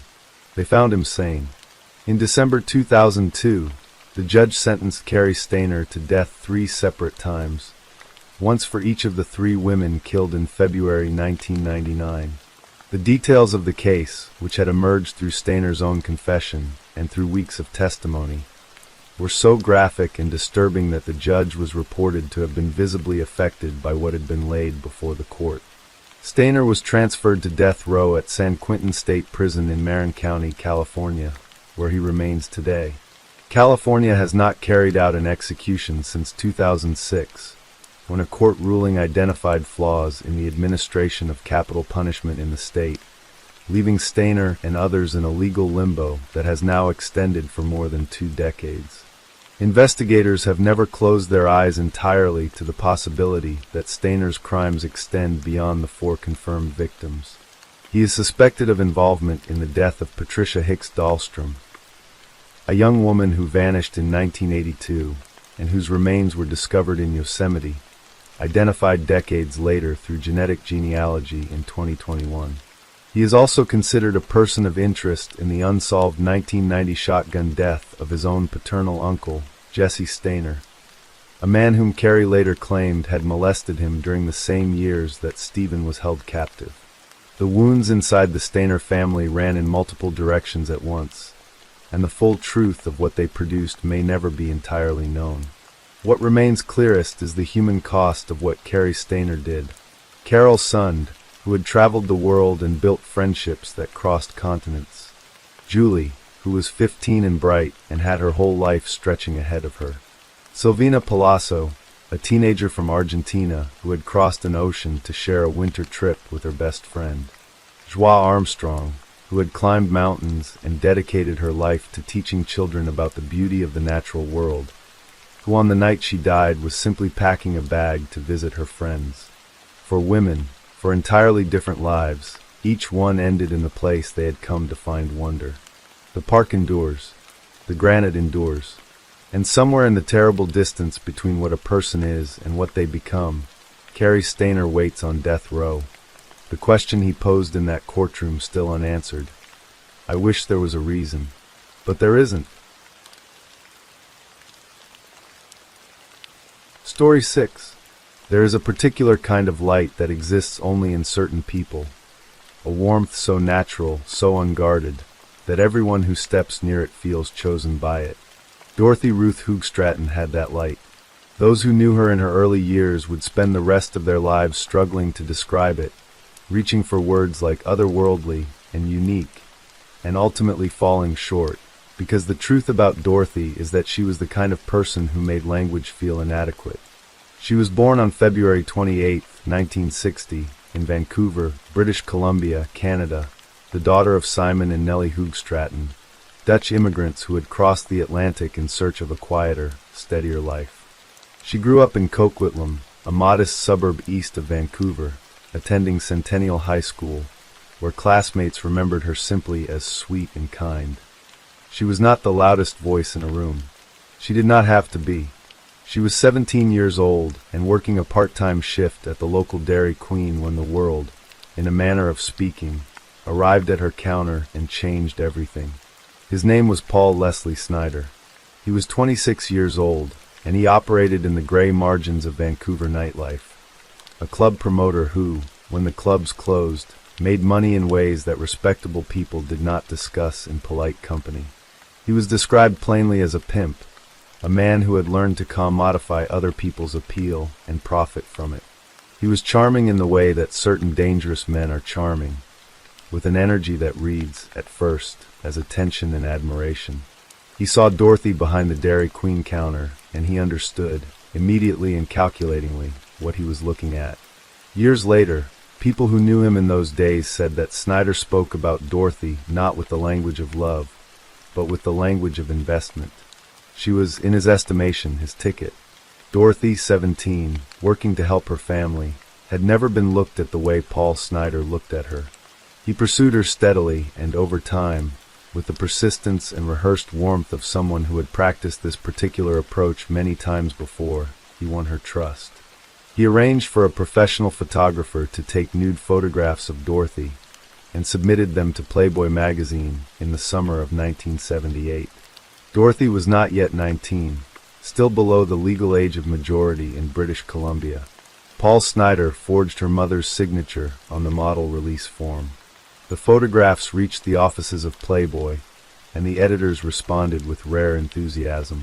They found him sane. In December 2002, the judge sentenced Cary Stainer to death 3 separate times, once for each of the 3 women killed in February 1999. The details of the case, which had emerged through Stainer's own confession and through weeks of testimony, were so graphic and disturbing that the judge was reported to have been visibly affected by what had been laid before the court. Stainer was transferred to death row at San Quentin State Prison in Marin County, California, where he remains today. California has not carried out an execution since 2006, when a court ruling identified flaws in the administration of capital punishment in the state, leaving Stainer and others in a legal limbo that has now extended for more than 2 decades. Investigators have never closed their eyes entirely to the possibility that Stainer's crimes extend beyond the 4 confirmed victims. He is suspected of involvement in the death of Patricia Hicks Dahlstrom, a young woman who vanished in 1982 and whose remains were discovered in Yosemite, identified decades later through genetic genealogy in 2021. He is also considered a person of interest in the unsolved 1990 shotgun death of his own paternal uncle, Jesse Stainer. a man whom Carrie later claimed had molested him during the same years that Stephen was held captive. The wounds inside the Stainer family ran in multiple directions at once, and the full truth of what they produced may never be entirely known. What remains clearest is the human cost of what Carrie Stainer did. Carol Sund, who had traveled the world and built friendships that crossed continents. Julie, who was 15 and bright and had her whole life stretching ahead of her. Silvina Palazzo, a teenager from Argentina who had crossed an ocean to share a winter trip with her best friend. Joie Armstrong, who had climbed mountains and dedicated her life to teaching children about the beauty of the natural world, who on the night she died was simply packing a bag to visit her friends. For women, for entirely different lives, each one ended in the place they had come to find wonder. The park endures, the granite endures, and somewhere in the terrible distance between what a person is and what they become, Carrie Stainer waits on death row. The question he posed in that courtroom still unanswered. I wish there was a reason, but there isn't. Story 6. There is a particular kind of light that exists only in certain people, a warmth so natural, so unguarded, that everyone who steps near it feels chosen by it. Dorothy Ruth Hoogstraten had that light. Those who knew her in her early years would spend the rest of their lives struggling to describe it, reaching for words like otherworldly and unique, and ultimately falling short, because the truth about Dorothy is that she was the kind of person who made language feel inadequate. She was born on February 28, 1960, in Vancouver, British Columbia, Canada, the daughter of Simon and Nellie Hoogstraten, Dutch immigrants who had crossed the Atlantic in search of a quieter, steadier life. She grew up in Coquitlam, a modest suburb east of Vancouver, attending Centennial High School, where classmates remembered her simply as sweet and kind. She was not the loudest voice in a room. She did not have to be. She was 17 years old and working a part-time shift at the local Dairy Queen when the world, in a manner of speaking, arrived at her counter and changed everything. His name was Paul Leslie Snyder. He was 26 years old, and he operated in the gray margins of Vancouver nightlife. A club promoter who, when the clubs closed, made money in ways that respectable people did not discuss in polite company. He was described plainly as a pimp, a man who had learned to commodify other people's appeal and profit from it. He was charming in the way that certain dangerous men are charming, with an energy that reads, at first, as attention and admiration. He saw Dorothy behind the Dairy Queen counter, and he understood, immediately and calculatingly, what he was looking at. Years later, people who knew him in those days said that Snyder spoke about Dorothy not with the language of love, but with the language of investment. She was, in his estimation, his ticket. Dorothy, 17, working to help her family, had never been looked at the way Paul Snyder looked at her. He pursued her steadily and over time, with the persistence and rehearsed warmth of someone who had practiced this particular approach many times before. He won her trust. He arranged for a professional photographer to take nude photographs of Dorothy and submitted them to Playboy magazine in the summer of 1978. Dorothy was not yet 19, still below the legal age of majority in British Columbia. Paul Snyder forged her mother's signature on the model release form. The photographs reached the offices of Playboy, and the editors responded with rare enthusiasm.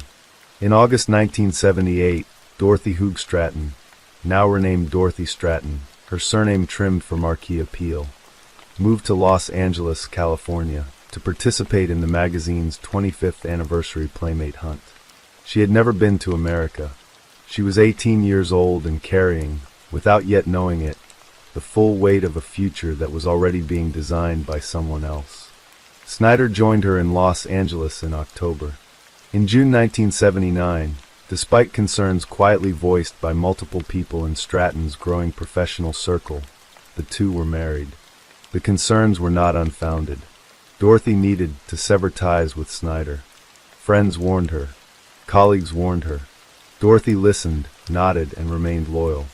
In August 1978, Dorothy Hoogstraten, now renamed Dorothy Stratton, her surname trimmed for marquee appeal, moved to Los Angeles, California, to participate in the magazine's 25th anniversary Playmate Hunt. She had never been to America. She was 18 years old and carrying, without yet knowing it, the full weight of a future that was already being designed by someone else. Snyder joined her in Los Angeles in October. In June 1979, despite concerns quietly voiced by multiple people in Stratton's growing professional circle, the two were married. The concerns were not unfounded. Dorothy needed to sever ties with Snyder. Friends warned her. Colleagues warned her. Dorothy listened, nodded, and remained loyal.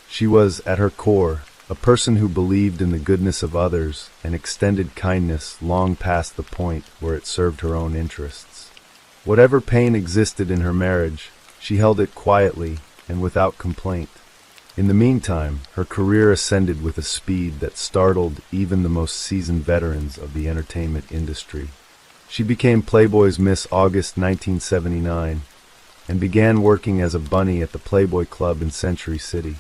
She was, at her core, a person who believed in the goodness of others and extended kindness long past the point where it served her own interests. Whatever pain existed in her marriage, She held it quietly and without complaint. In the meantime, her career ascended with a speed that startled even the most seasoned veterans of the entertainment industry. She became Playboy's Miss August 1979 and began working as a bunny at the Playboy Club in Century City.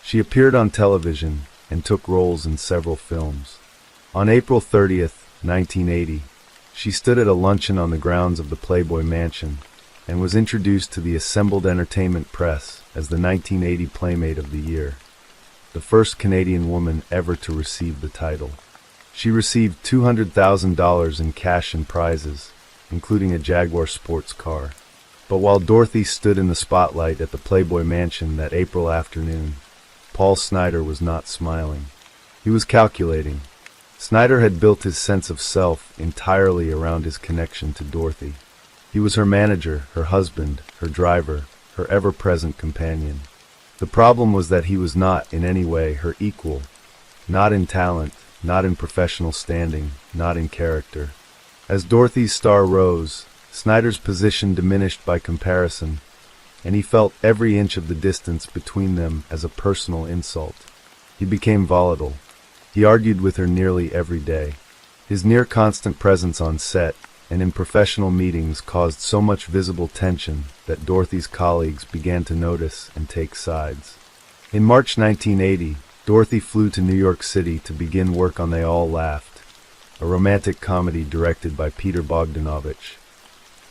She appeared on television and took roles in several films. On April 30th, 1980, she stood at a luncheon on the grounds of the Playboy Mansion and was introduced to the assembled entertainment press as the 1980 Playmate of the Year, the first Canadian woman ever to receive the title. She received $200,000 in cash and prizes, including a Jaguar sports car. But while Dorothy stood in the spotlight at the Playboy Mansion that April afternoon, Paul Snider was not smiling. He was calculating. Snider had built his sense of self entirely around his connection to Dorothy. He was her manager, her husband, her driver, her ever-present companion. The problem was that he was not in any way her equal, not in talent, not in professional standing, not in character. As Dorothy's star rose, Snider's position diminished by comparison, and he felt every inch of the distance between them as a personal insult. He became volatile. He argued with her nearly every day. His near-constant presence on set and in professional meetings caused so much visible tension that Dorothy's colleagues began to notice and take sides. In March 1980, Dorothy flew to New York City to begin work on They All Laughed, a romantic comedy directed by Peter Bogdanovich,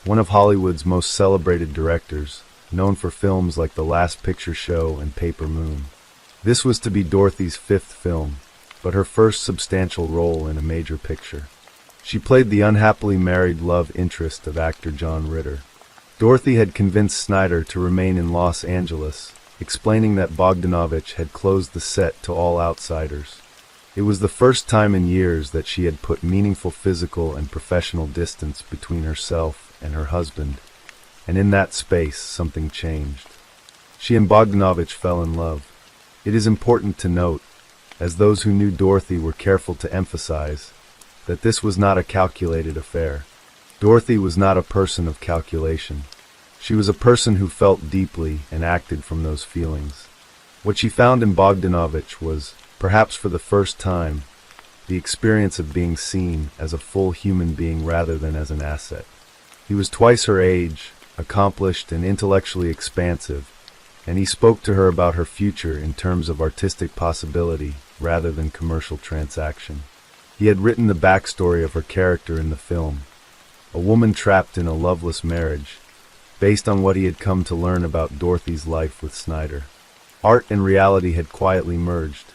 one of Hollywood's most celebrated directors, known for films like The Last Picture Show and Paper Moon. This was to be Dorothy's fifth film, but her first substantial role in a major picture. She played the unhappily married love interest of actor John Ritter. Dorothy had convinced Snider to remain in Los Angeles, explaining that Bogdanovich had closed the set to all outsiders. It was the first time in years that she had put meaningful physical and professional distance between herself and her husband, and in that space something changed. She and Bogdanovich fell in love. It is important to note, as those who knew Dorothy were careful to emphasize, that this was not a calculated affair. Dorothy was not a person of calculation. She was a person who felt deeply and acted from those feelings. What she found in Bogdanovich was, perhaps for the first time, the experience of being seen as a full human being rather than as an asset. He was twice her age, accomplished and intellectually expansive, and he spoke to her about her future in terms of artistic possibility rather than commercial transaction. He had written the backstory of her character in the film, a woman trapped in a loveless marriage, based on what he had come to learn about Dorothy's life with Snider. Art and reality had quietly merged.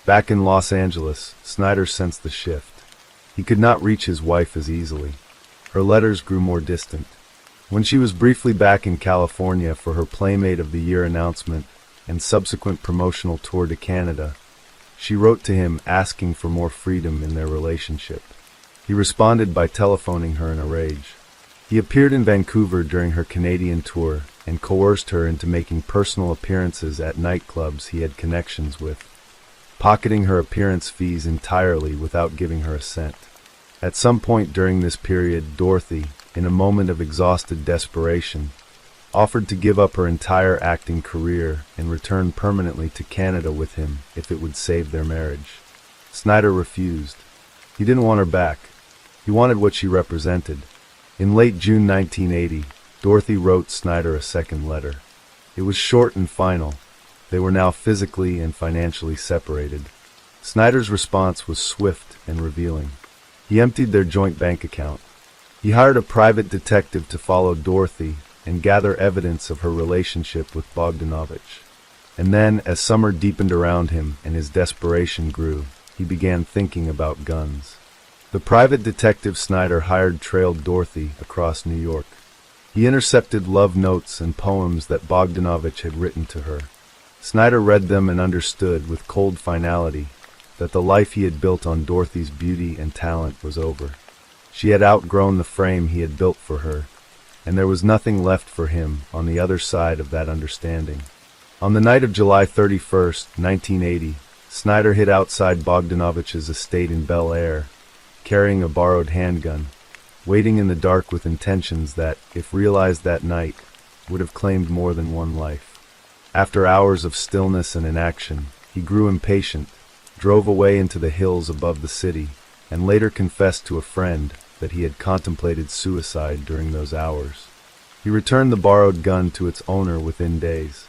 Back in Los Angeles, Snider sensed the shift. He could not reach his wife as easily. Her letters grew more distant. When she was briefly back in California for her Playmate of the Year announcement and subsequent promotional tour to Canada, she wrote to him asking for more freedom in their relationship. He responded by telephoning her in a rage. He appeared in Vancouver during her Canadian tour and coerced her into making personal appearances at nightclubs he had connections with, pocketing her appearance fees entirely without giving her a cent. At some point during this period, Dorothy, in a moment of exhausted desperation, offered to give up her entire acting career and return permanently to Canada with him if it would save their marriage. Snider refused. He didn't want her back. He wanted what she represented. In late June 1980, Dorothy wrote Snider a second letter. It was short and final. They were now physically and financially separated. Snider's response was swift and revealing. He emptied their joint bank account. He hired a private detective to follow Dorothy and gather evidence of her relationship with Bogdanovich. And then, as summer deepened around him and his desperation grew, he began thinking about guns. The private detective Snider hired trailed Dorothy across New York. He intercepted love notes and poems that Bogdanovich had written to her. Snider read them and understood with cold finality that the life he had built on Dorothy's beauty and talent was over. She had outgrown the frame he had built for her, and there was nothing left for him on the other side of that understanding. On the night of July 31st, 1980, Snider hid outside Bogdanovich's estate in Bel Air, carrying a borrowed handgun, waiting in the dark with intentions that, if realized that night, would have claimed more than one life. After hours of stillness and inaction, he grew impatient, drove away into the hills above the city, and later confessed to a friend that he had contemplated suicide during those hours. He returned the borrowed gun to its owner within days.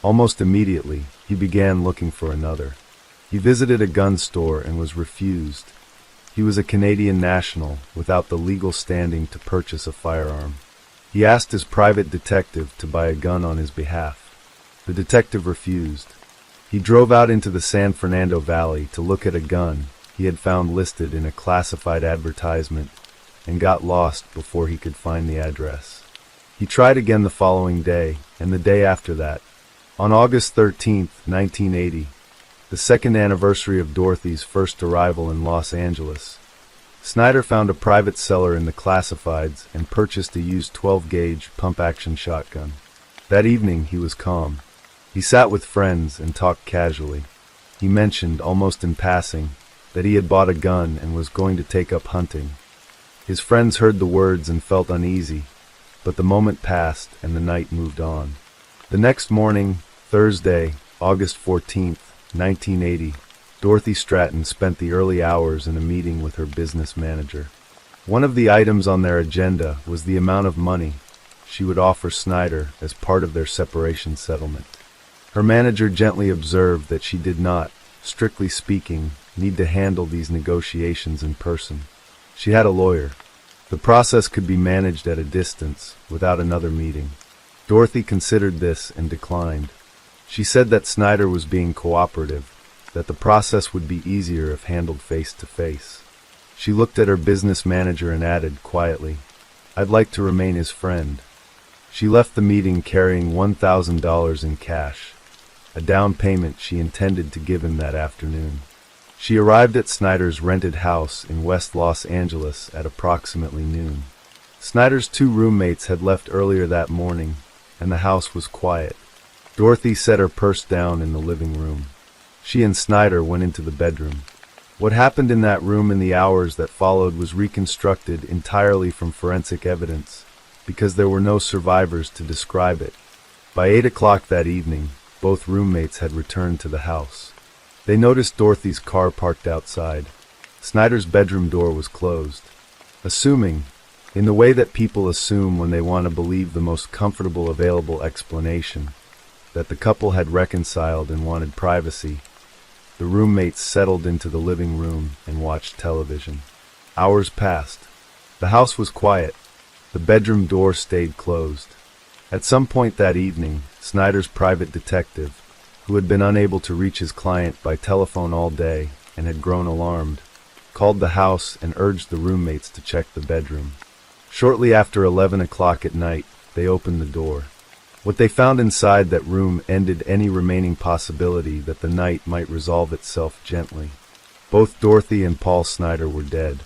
Almost immediately, he began looking for another. He visited a gun store and was refused. He was a Canadian national without the legal standing to purchase a firearm. He asked his private detective to buy a gun on his behalf. The detective refused. He drove out into the San Fernando Valley to look at a gun he had found listed in a classified advertisement and got lost before he could find the address. He tried again the following day and the day after that. On August 13, 1980, the second anniversary of Dorothy's first arrival in Los Angeles, Snyder found a private seller in the classifieds and purchased a used 12-gauge pump-action shotgun. That evening he was calm. He sat with friends and talked casually. He mentioned, almost in passing, that he had bought a gun and was going to take up hunting. His friends heard the words and felt uneasy, but the moment passed and the night moved on. The next morning, Thursday, August 14, 1980, Dorothy Stratton spent the early hours in a meeting with her business manager. One of the items on their agenda was the amount of money she would offer Snyder as part of their separation settlement. Her manager gently observed that she did not, strictly speaking, need to handle these negotiations in person. She had a lawyer. The process could be managed at a distance, without another meeting. Dorothy considered this and declined. She said that Snyder was being cooperative, that the process would be easier if handled face-to-face. She looked at her business manager and added quietly, "I'd like to remain his friend." She left the meeting carrying $1,000 in cash, a down payment she intended to give him that afternoon. She arrived at Snyder's rented house in West Los Angeles at approximately noon. Snyder's two roommates had left earlier that morning, and the house was quiet. Dorothy set her purse down in the living room. She and Snyder went into the bedroom. What happened in that room in the hours that followed was reconstructed entirely from forensic evidence, because there were no survivors to describe it. By 8 o'clock that evening, both roommates had returned to the house. They noticed Dorothy's car parked outside. Snyder's bedroom door was closed. Assuming, in the way that people assume when they want to believe the most comfortable available explanation, that the couple had reconciled and wanted privacy, the roommates settled into the living room and watched television. Hours passed. The house was quiet. The bedroom door stayed closed. At some point that evening, Snyder's private detective, who had been unable to reach his client by telephone all day and had grown alarmed, called the house and urged the roommates to check the bedroom. Shortly after 11 o'clock at night, they opened the door. What they found inside that room ended any remaining possibility that the night might resolve itself gently. Both Dorothy and Paul Snyder were dead.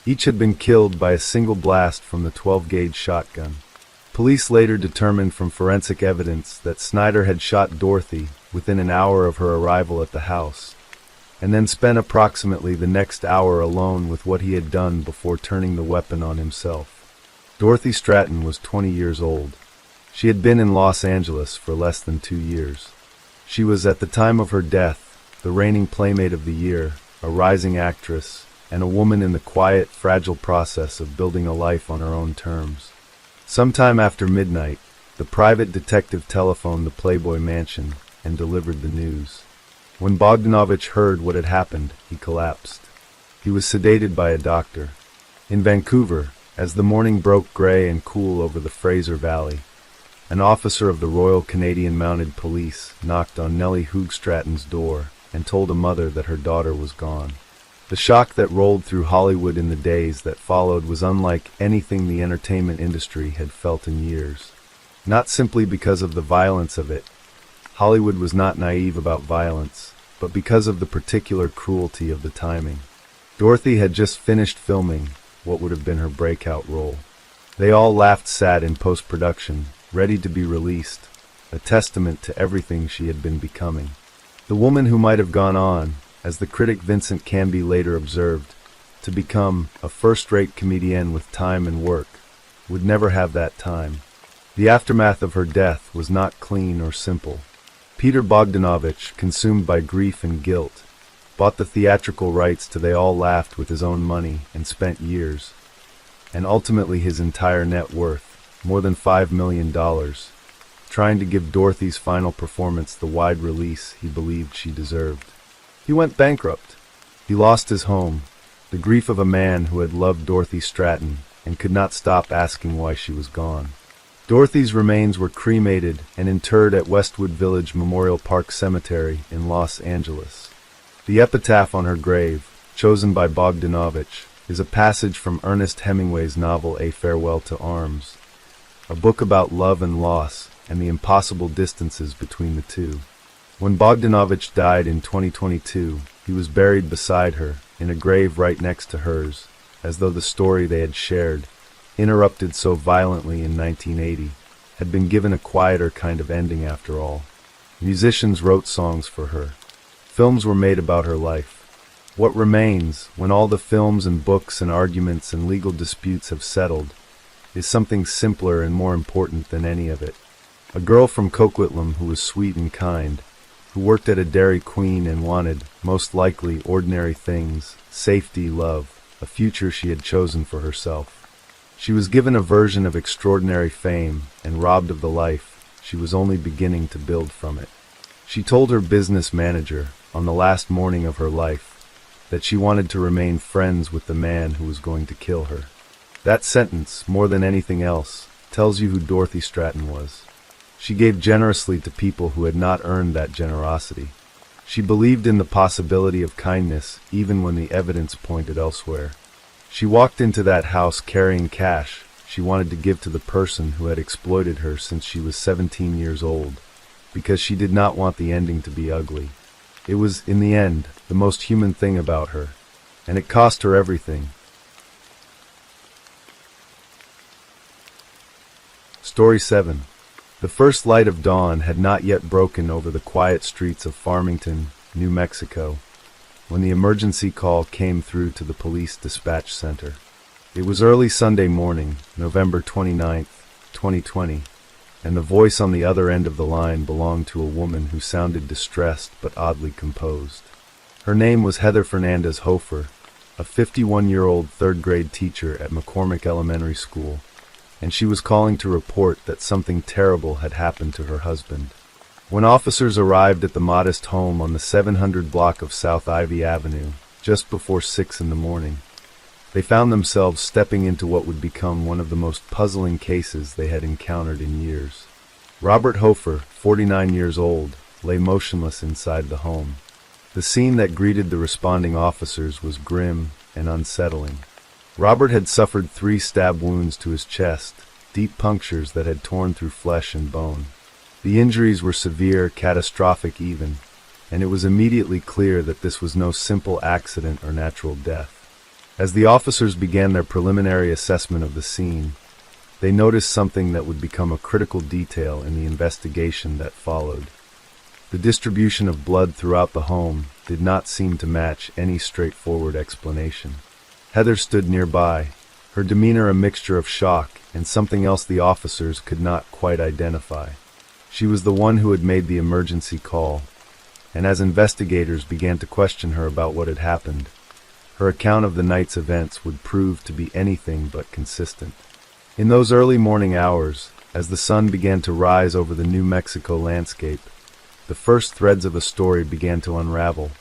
Each had been killed by a single blast from the 12-gauge shotgun. Police later determined from forensic evidence that Snyder had shot Dorothy within an hour of her arrival at the house, and then spent approximately the next hour alone with what he had done before turning the weapon on himself. Dorothy Stratton was 20 years old. She had been in Los Angeles for less than 2 years. She was, at the time of her death, the reigning Playmate of the Year, a rising actress, and a woman in the quiet, fragile process of building a life on her own terms. Sometime after midnight, the private detective telephoned the Playboy Mansion and delivered the news. When Bogdanovich heard what had happened, he collapsed. He was sedated by a doctor. In Vancouver, as the morning broke gray and cool over the Fraser Valley, an officer of the Royal Canadian Mounted Police knocked on Nellie Hoogstratton's door and told a mother that her daughter was gone. The shock that rolled through Hollywood in the days that followed was unlike anything the entertainment industry had felt in years. Not simply because of the violence of it. Hollywood was not naive about violence, but because of the particular cruelty of the timing. Dorothy had just finished filming what would have been her breakout role. They all laughed sad in post-production, ready to be released, a testament to everything she had been becoming. The woman who might have gone on, as the critic Vincent Canby later observed, to become a first-rate comedienne with time and work, would never have that time. The aftermath of her death was not clean or simple. Peter Bogdanovich, consumed by grief and guilt, bought the theatrical rights to They All Laughed with his own money and spent years, and ultimately his entire net worth, more than $5 million, trying to give Dorothy's final performance the wide release he believed she deserved. He went bankrupt. He lost his home, the grief of a man who had loved Dorothy Stratton and could not stop asking why she was gone. Dorothy's remains were cremated and interred at Westwood Village Memorial Park Cemetery in Los Angeles. The epitaph on her grave, chosen by Bogdanovich, is a passage from Ernest Hemingway's novel A Farewell to Arms, a book about love and loss and the impossible distances between the two. When Bogdanovich died in 2022, he was buried beside her, in a grave right next to hers, as though the story they had shared, interrupted so violently in 1980, had been given a quieter kind of ending after all. Musicians wrote songs for her. Films were made about her life. What remains, when all the films and books and arguments and legal disputes have settled, is something simpler and more important than any of it. A girl from Coquitlam who was sweet and kind, who worked at a Dairy Queen and wanted, most likely, ordinary things, safety, love, a future she had chosen for herself. She was given a version of extraordinary fame and robbed of the life she was only beginning to build from it. She told her business manager, on the last morning of her life, that she wanted to remain friends with the man who was going to kill her. That sentence, more than anything else, tells you who Dorothy Stratton was. She gave generously to people who had not earned that generosity. She believed in the possibility of kindness even when the evidence pointed elsewhere. She walked into that house carrying cash she wanted to give to the person who had exploited her since she was 17 years old, because she did not want the ending to be ugly. It was, in the end, the most human thing about her, and it cost her everything. Story 7. The first light of dawn had not yet broken over the quiet streets of Farmington, New Mexico, when the emergency call came through to the police dispatch center. It was early Sunday morning, November 29th, 2020, and the voice on the other end of the line belonged to a woman who sounded distressed but oddly composed. Her name was Heather Fernandez Hofer, a 51-year-old third-grade teacher at McCormick Elementary School, and she was calling to report that something terrible had happened to her husband. When officers arrived at the modest home on the 700 block of South Ivy Avenue, just before 6 in the morning, they found themselves stepping into what would become one of the most puzzling cases they had encountered in years. Robert Hofer, 49 years old, lay motionless inside the home. The scene that greeted the responding officers was grim and unsettling. Robert had suffered 3 stab wounds to his chest, deep punctures that had torn through flesh and bone. The injuries were severe, catastrophic even, and it was immediately clear that this was no simple accident or natural death. As the officers began their preliminary assessment of the scene, they noticed something that would become a critical detail in the investigation that followed. The distribution of blood throughout the home did not seem to match any straightforward explanation. Heather stood nearby, her demeanor a mixture of shock and something else the officers could not quite identify. She was the one who had made the emergency call, and as investigators began to question her about what had happened, her account of the night's events would prove to be anything but consistent. In those early morning hours, as the sun began to rise over the New Mexico landscape, the first threads of a story began to unravel,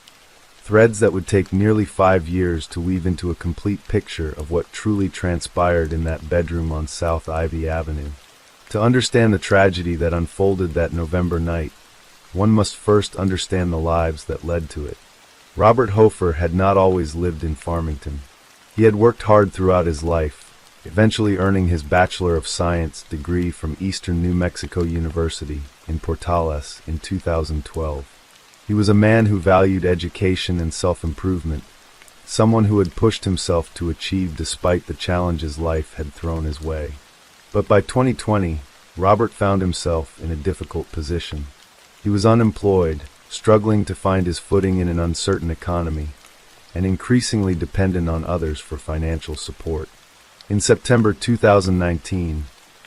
threads that would take nearly 5 years to weave into a complete picture of what truly transpired in that bedroom on South Ivy Avenue. To understand the tragedy that unfolded that November night, one must first understand the lives that led to it. Robert Hofer had not always lived in Farmington. He had worked hard throughout his life, eventually earning his Bachelor of Science degree from Eastern New Mexico University in Portales in 2012. He was a man who valued education and self-improvement, someone who had pushed himself to achieve despite the challenges life had thrown his way. But by 2020, Robert found himself in a difficult position. He was unemployed, struggling to find his footing in an uncertain economy, and increasingly dependent on others for financial support. In September 2019,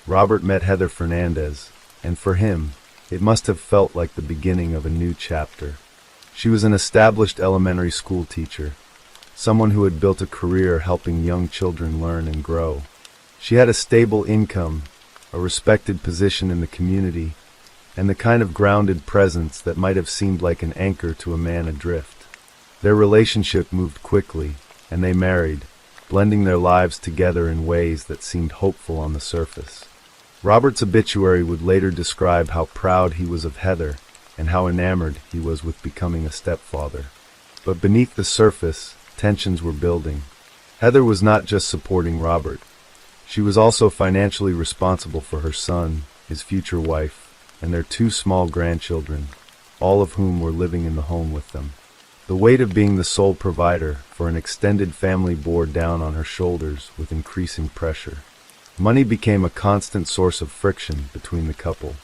Robert met Heather Fernandez, and for him, it must have felt like the beginning of a new chapter. She was an established elementary school teacher, someone who had built a career helping young children learn and grow. She had a stable income, a respected position in the community, and the kind of grounded presence that might have seemed like an anchor to a man adrift. Their relationship moved quickly, and they married, blending their lives together in ways that seemed hopeful on the surface. Robert's obituary would later describe how proud he was of Heather and how enamored he was with becoming a stepfather. But beneath the surface, tensions were building. Heather was not just supporting Robert. She was also financially responsible for her son, his future wife, and their 2 small grandchildren, all of whom were living in the home with them. The weight of being the sole provider for an extended family bore down on her shoulders with increasing pressure. Money became a constant source of friction between the couple.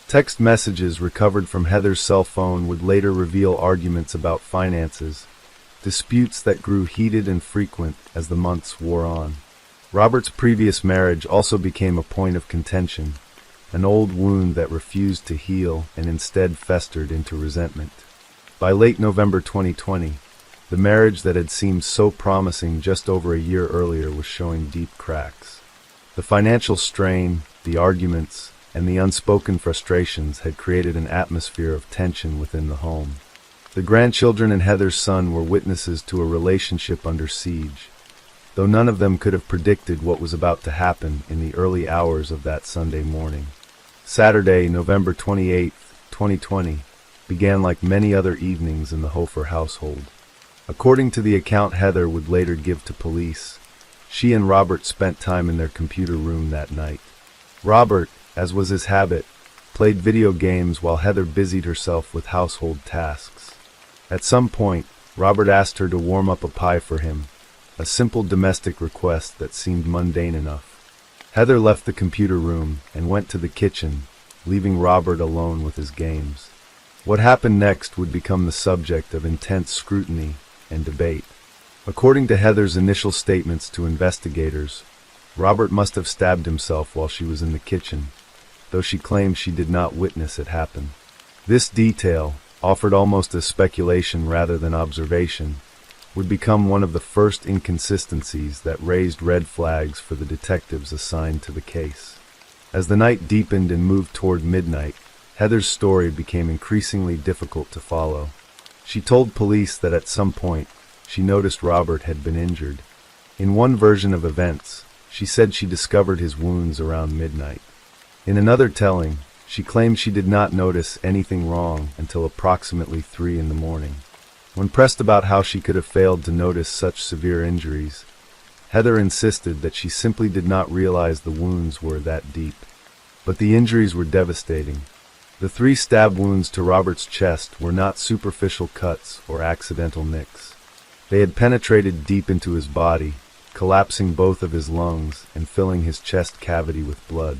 Text messages recovered from Heather's cell phone would later reveal arguments about finances, disputes that grew heated and frequent as the months wore on. Robert's previous marriage also became a point of contention, an old wound that refused to heal and instead festered into resentment. By late November 2020, the marriage that had seemed so promising just over a year earlier was showing deep cracks. The financial strain, the arguments, and the unspoken frustrations had created an atmosphere of tension within the home. The grandchildren and Heather's son were witnesses to a relationship under siege, though none of them could have predicted what was about to happen in the early hours of that Sunday morning. Saturday, November 28, 2020, began like many other evenings in the Hofer household. According to the account Heather would later give to police, she and Robert spent time in their computer room that night. Robert, as was his habit, played video games while Heather busied herself with household tasks. At some point, Robert asked her to warm up a pie for him, a simple domestic request that seemed mundane enough. Heather left the computer room and went to the kitchen, leaving Robert alone with his games. What happened next would become the subject of intense scrutiny and debate. According to Heather's initial statements to investigators, Robert must have stabbed himself while she was in the kitchen, though she claimed she did not witness it happen. This detail, offered almost as speculation rather than observation, would become one of the first inconsistencies that raised red flags for the detectives assigned to the case. As the night deepened and moved toward midnight, Heather's story became increasingly difficult to follow. She told police that at some point, she noticed Robert had been injured. In one version of events, she said she discovered his wounds around midnight. In another telling, she claimed she did not notice anything wrong until approximately 3 in the morning. When pressed about how she could have failed to notice such severe injuries, Heather insisted that she simply did not realize the wounds were that deep. But the injuries were devastating. The 3 stab wounds to Robert's chest were not superficial cuts or accidental nicks. They had penetrated deep into his body, collapsing both of his lungs and filling his chest cavity with blood.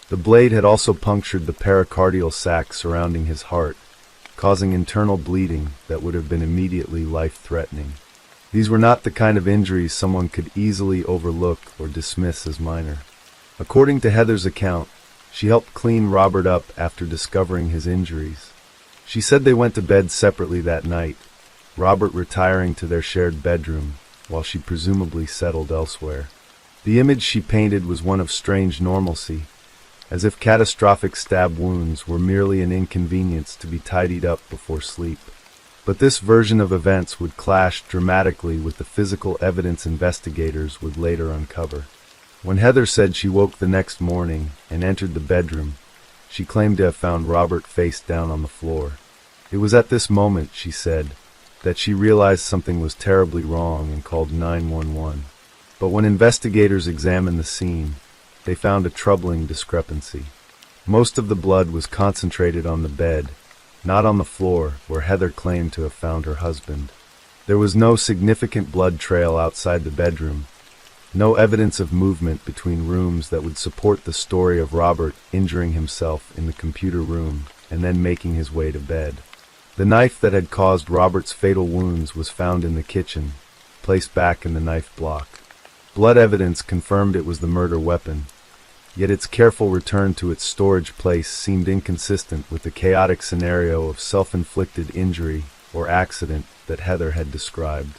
The blade had also punctured the pericardial sac surrounding his heart, causing internal bleeding that would have been immediately life-threatening. These were not the kind of injuries someone could easily overlook or dismiss as minor. According to Heather's account, she helped clean Robert up after discovering his injuries. She said they went to bed separately that night, Robert retiring to their shared bedroom, while she presumably settled elsewhere. The image she painted was one of strange normalcy, as if catastrophic stab wounds were merely an inconvenience to be tidied up before sleep. But this version of events would clash dramatically with the physical evidence investigators would later uncover. When Heather said she woke the next morning and entered the bedroom, she claimed to have found Robert face down on the floor. It was at this moment, she said, that she realized something was terribly wrong and called 911. But when investigators examined the scene, they found a troubling discrepancy. Most of the blood was concentrated on the bed, not on the floor where Heather claimed to have found her husband. There was no significant blood trail outside the bedroom, no evidence of movement between rooms that would support the story of Robert injuring himself in the computer room and then making his way to bed. The knife that had caused Robert's fatal wounds was found in the kitchen, placed back in the knife block. Blood evidence confirmed it was the murder weapon, yet its careful return to its storage place seemed inconsistent with the chaotic scenario of self-inflicted injury or accident that Heather had described.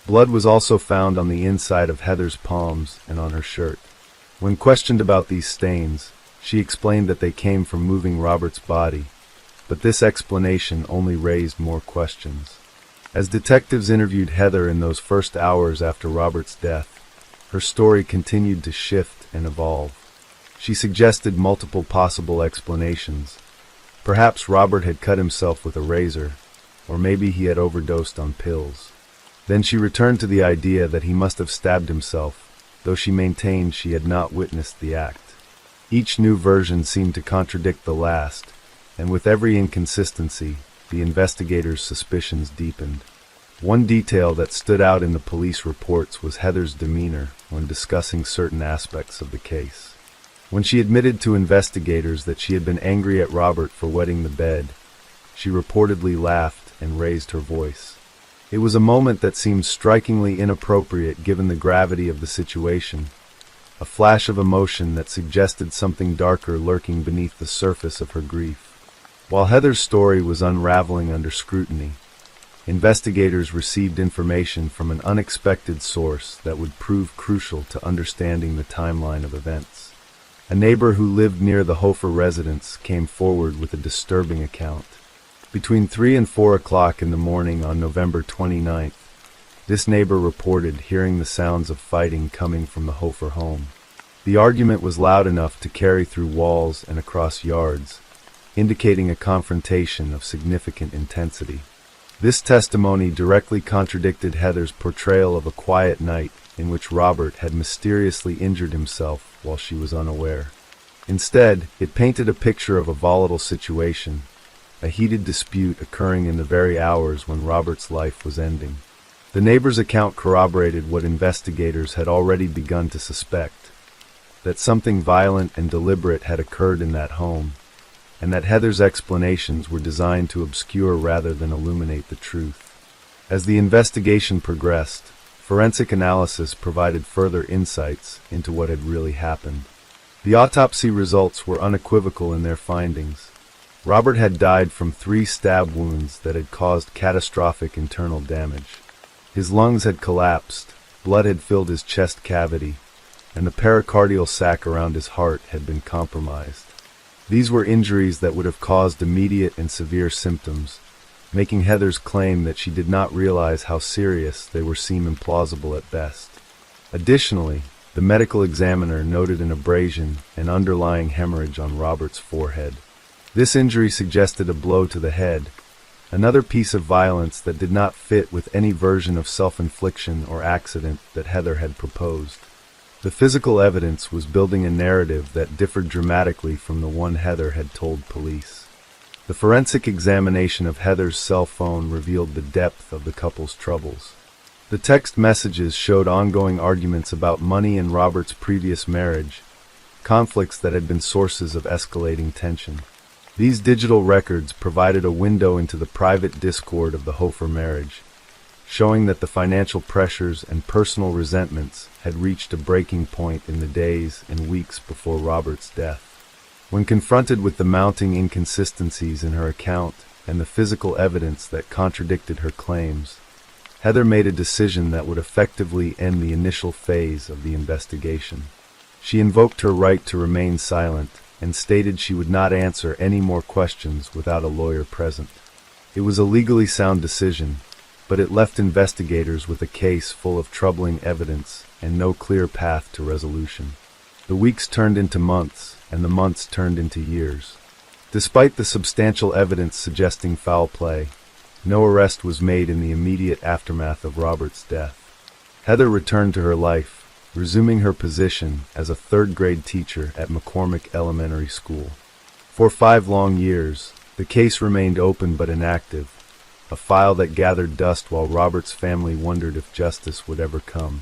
Blood was also found on the inside of Heather's palms and on her shirt. When questioned about these stains, she explained that they came from moving Robert's body, but this explanation only raised more questions. As detectives interviewed Heather in those first hours after Robert's death, her story continued to shift and evolve. She suggested multiple possible explanations. Perhaps Robert had cut himself with a razor, or maybe he had overdosed on pills. Then she returned to the idea that he must have stabbed himself, though she maintained she had not witnessed the act. Each new version seemed to contradict the last, and with every inconsistency, the investigators' suspicions deepened. One detail that stood out in the police reports was Heather's demeanor when discussing certain aspects of the case. When she admitted to investigators that she had been angry at Robert for wetting the bed, she reportedly laughed and raised her voice. It was a moment that seemed strikingly inappropriate given the gravity of the situation, a flash of emotion that suggested something darker lurking beneath the surface of her grief. While Heather's story was unraveling under scrutiny, investigators received information from an unexpected source that would prove crucial to understanding the timeline of events. A neighbor who lived near the Hofer residence came forward with a disturbing account. Between 3 and 4 o'clock in the morning on November 29th, this neighbor reported hearing the sounds of fighting coming from the Hofer home. The argument was loud enough to carry through walls and across yards, indicating a confrontation of significant intensity. This testimony directly contradicted Heather's portrayal of a quiet night in which Robert had mysteriously injured himself while she was unaware. Instead, it painted a picture of a volatile situation, a heated dispute occurring in the very hours when Robert's life was ending. The neighbor's account corroborated what investigators had already begun to suspect, that something violent and deliberate had occurred in that home, and that Heather's explanations were designed to obscure rather than illuminate the truth. As the investigation progressed, forensic analysis provided further insights into what had really happened. The autopsy results were unequivocal in their findings. Robert had died from 3 stab wounds that had caused catastrophic internal damage. His lungs had collapsed, blood had filled his chest cavity, and the pericardial sac around his heart had been compromised. These were injuries that would have caused immediate and severe symptoms, making Heather's claim that she did not realize how serious they were seem implausible at best. Additionally, the medical examiner noted an abrasion and underlying hemorrhage on Robert's forehead. This injury suggested a blow to the head, another piece of violence that did not fit with any version of self-infliction or accident that Heather had proposed. The physical evidence was building a narrative that differed dramatically from the one Heather had told police. The forensic examination of Heather's cell phone revealed the depth of the couple's troubles. The text messages showed ongoing arguments about money and Robert's previous marriage, conflicts that had been sources of escalating tension. These digital records provided a window into the private discord of the Hofer marriage, showing that the financial pressures and personal resentments had reached a breaking point in the days and weeks before Robert's death. When confronted with the mounting inconsistencies in her account and the physical evidence that contradicted her claims, Heather made a decision that would effectively end the initial phase of the investigation. She invoked her right to remain silent and stated she would not answer any more questions without a lawyer present. It was a legally sound decision, but it left investigators with a case full of troubling evidence and no clear path to resolution. The weeks turned into months, and the months turned into years. Despite the substantial evidence suggesting foul play, no arrest was made in the immediate aftermath of Robert's death. Heather returned to her life, resuming her position as a third-grade teacher at McCormick Elementary School. For 5 long years, the case remained open but inactive, a file that gathered dust while Robert's family wondered if justice would ever come.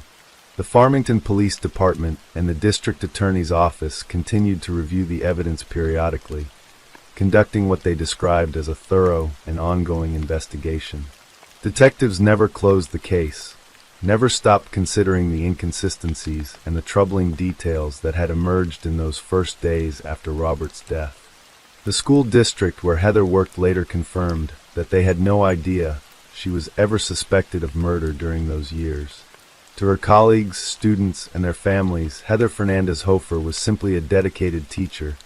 The Farmington Police Department and the District Attorney's Office continued to review the evidence periodically, conducting what they described as a thorough and ongoing investigation. Detectives never closed the case, never stopped considering the inconsistencies and the troubling details that had emerged in those first days after Robert's death. The school district where Heather worked later confirmed that they had no idea she was ever suspected of murder during those years. To her colleagues, students, and their families, Heather Fernandez-Hofer was simply a dedicated teacher,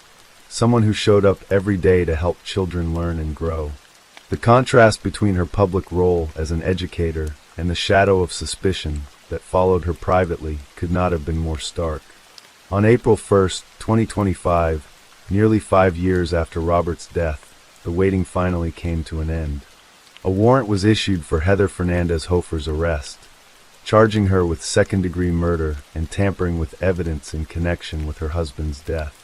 someone who showed up every day to help children learn and grow. The contrast between her public role as an educator and the shadow of suspicion that followed her privately could not have been more stark. On April 1, 2025, nearly 5 years after Robert's death, the waiting finally came to an end. A warrant was issued for Heather Fernandez-Hofer's arrest, charging her with second-degree murder and tampering with evidence in connection with her husband's death.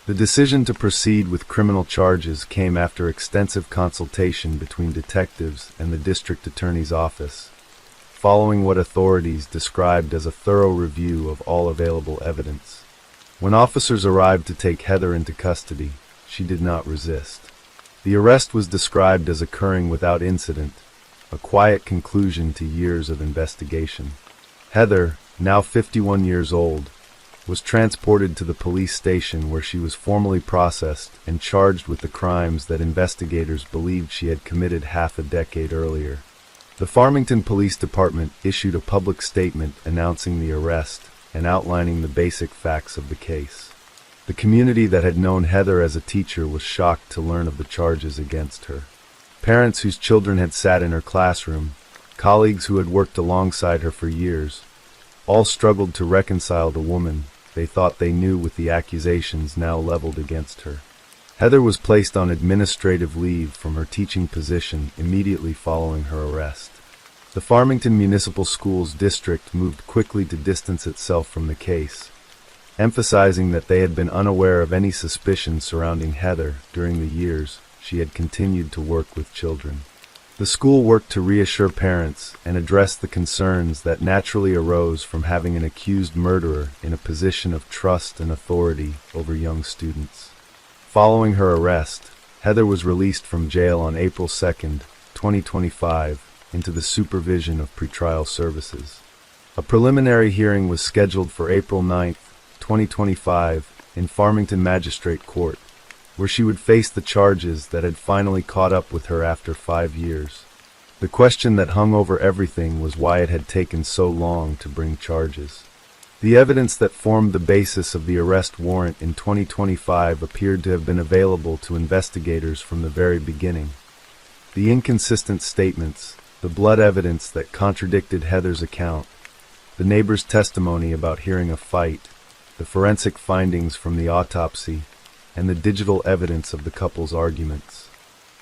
The decision to proceed with criminal charges came after extensive consultation between detectives and the district attorney's office, following what authorities described as a thorough review of all available evidence. When officers arrived to take Heather into custody, she did not resist. The arrest was described as occurring without incident, a quiet conclusion to years of investigation. Heather, now 51 years old, was transported to the police station where she was formally processed and charged with the crimes that investigators believed she had committed half a decade earlier. The Farmington Police Department issued a public statement announcing the arrest and outlining the basic facts of the case. The community that had known Heather as a teacher was shocked to learn of the charges against her. Parents whose children had sat in her classroom, colleagues who had worked alongside her for years, all struggled to reconcile the woman they thought they knew with the accusations now leveled against her. Heather was placed on administrative leave from her teaching position immediately following her arrest. The Farmington Municipal Schools District moved quickly to distance itself from the case, emphasizing that they had been unaware of any suspicion surrounding Heather during the years she had continued to work with children. The school worked to reassure parents and address the concerns that naturally arose from having an accused murderer in a position of trust and authority over young students. Following her arrest, Heather was released from jail on April 2, 2025, into the supervision of pretrial services. A preliminary hearing was scheduled for April 9, 2025, in Farmington Magistrate Court, where she would face the charges that had finally caught up with her after 5 years. The question that hung over everything was why it had taken so long to bring charges. The evidence that formed the basis of the arrest warrant in 2025 appeared to have been available to investigators from the very beginning. The inconsistent statements, the blood evidence that contradicted Heather's account, the neighbor's testimony about hearing a fight, the forensic findings from the autopsy, and the digital evidence of the couple's arguments.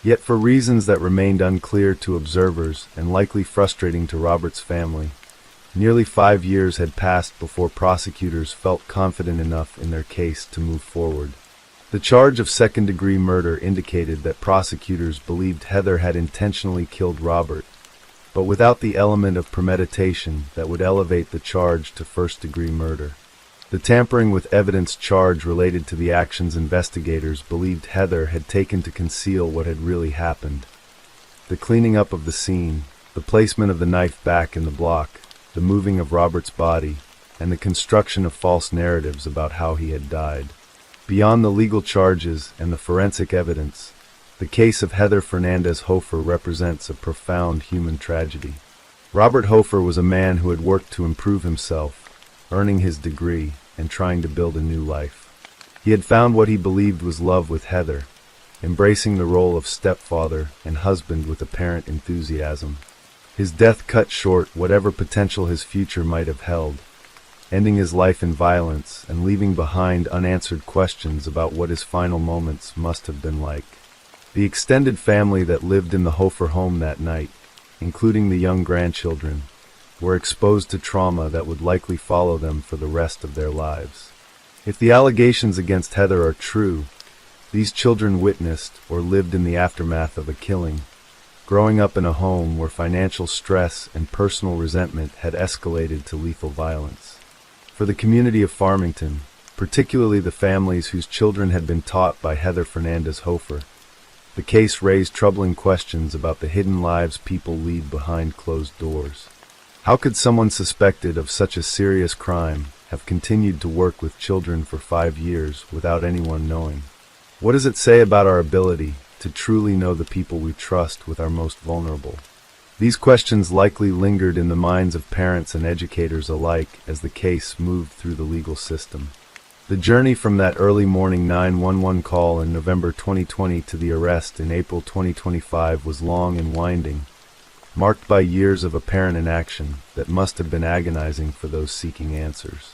Yet for reasons that remained unclear to observers and likely frustrating to Robert's family, nearly 5 years had passed before prosecutors felt confident enough in their case to move forward. The charge of second-degree murder indicated that prosecutors believed Heather had intentionally killed Robert, but without the element of premeditation that would elevate the charge to first-degree murder. The tampering with evidence charge related to the actions investigators believed Heather had taken to conceal what had really happened. The cleaning up of the scene, the placement of the knife back in the block, the moving of Robert's body, and the construction of false narratives about how he had died. Beyond the legal charges and the forensic evidence, the case of Heather Fernandez-Hofer represents a profound human tragedy. Robert Hofer was a man who had worked to improve himself, earning his degree and trying to build a new life. He had found what he believed was love with Heather, embracing the role of stepfather and husband with apparent enthusiasm. His death cut short whatever potential his future might have held, ending his life in violence and leaving behind unanswered questions about what his final moments must have been like. The extended family that lived in the Hofer home that night, including the young grandchildren, were exposed to trauma that would likely follow them for the rest of their lives. If the allegations against Heather are true, these children witnessed or lived in the aftermath of a killing, growing up in a home where financial stress and personal resentment had escalated to lethal violence. For the community of Farmington, particularly the families whose children had been taught by Heather Fernandez-Hofer, the case raised troubling questions about the hidden lives people lead behind closed doors. How could someone suspected of such a serious crime have continued to work with children for 5 years without anyone knowing? What does it say about our ability to truly know the people we trust with our most vulnerable? These questions likely lingered in the minds of parents and educators alike as the case moved through the legal system. The journey from that early morning 911 call in November 2020 to the arrest in April 2025 was long and winding, marked by years of apparent inaction that must have been agonizing for those seeking answers.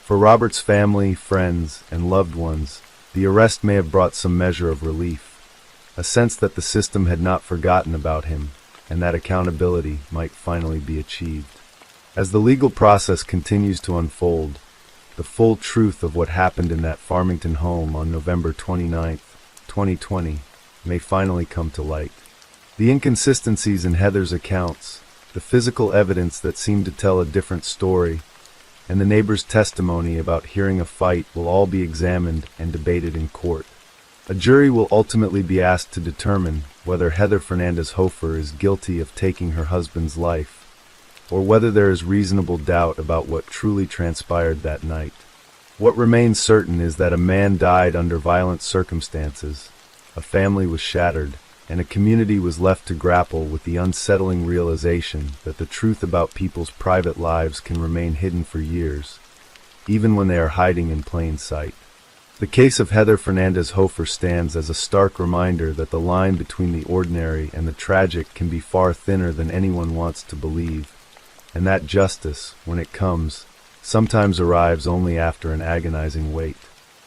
For Robert's family, friends, and loved ones, the arrest may have brought some measure of relief, a sense that the system had not forgotten about him and that accountability might finally be achieved. As the legal process continues to unfold, the full truth of what happened in that Farmington home on November 29, 2020, may finally come to light. The inconsistencies in Heather's accounts, the physical evidence that seemed to tell a different story, and the neighbor's testimony about hearing a fight will all be examined and debated in court. A jury will ultimately be asked to determine whether Heather Fernandez-Hofer is guilty of taking her husband's life, or whether there is reasonable doubt about what truly transpired that night. What remains certain is that a man died under violent circumstances, a family was shattered, and a community was left to grapple with the unsettling realization that the truth about people's private lives can remain hidden for years, even when they are hiding in plain sight. The case of Heather Fernandez-Hofer stands as a stark reminder that the line between the ordinary and the tragic can be far thinner than anyone wants to believe, and that justice, when it comes, sometimes arrives only after an agonizing wait.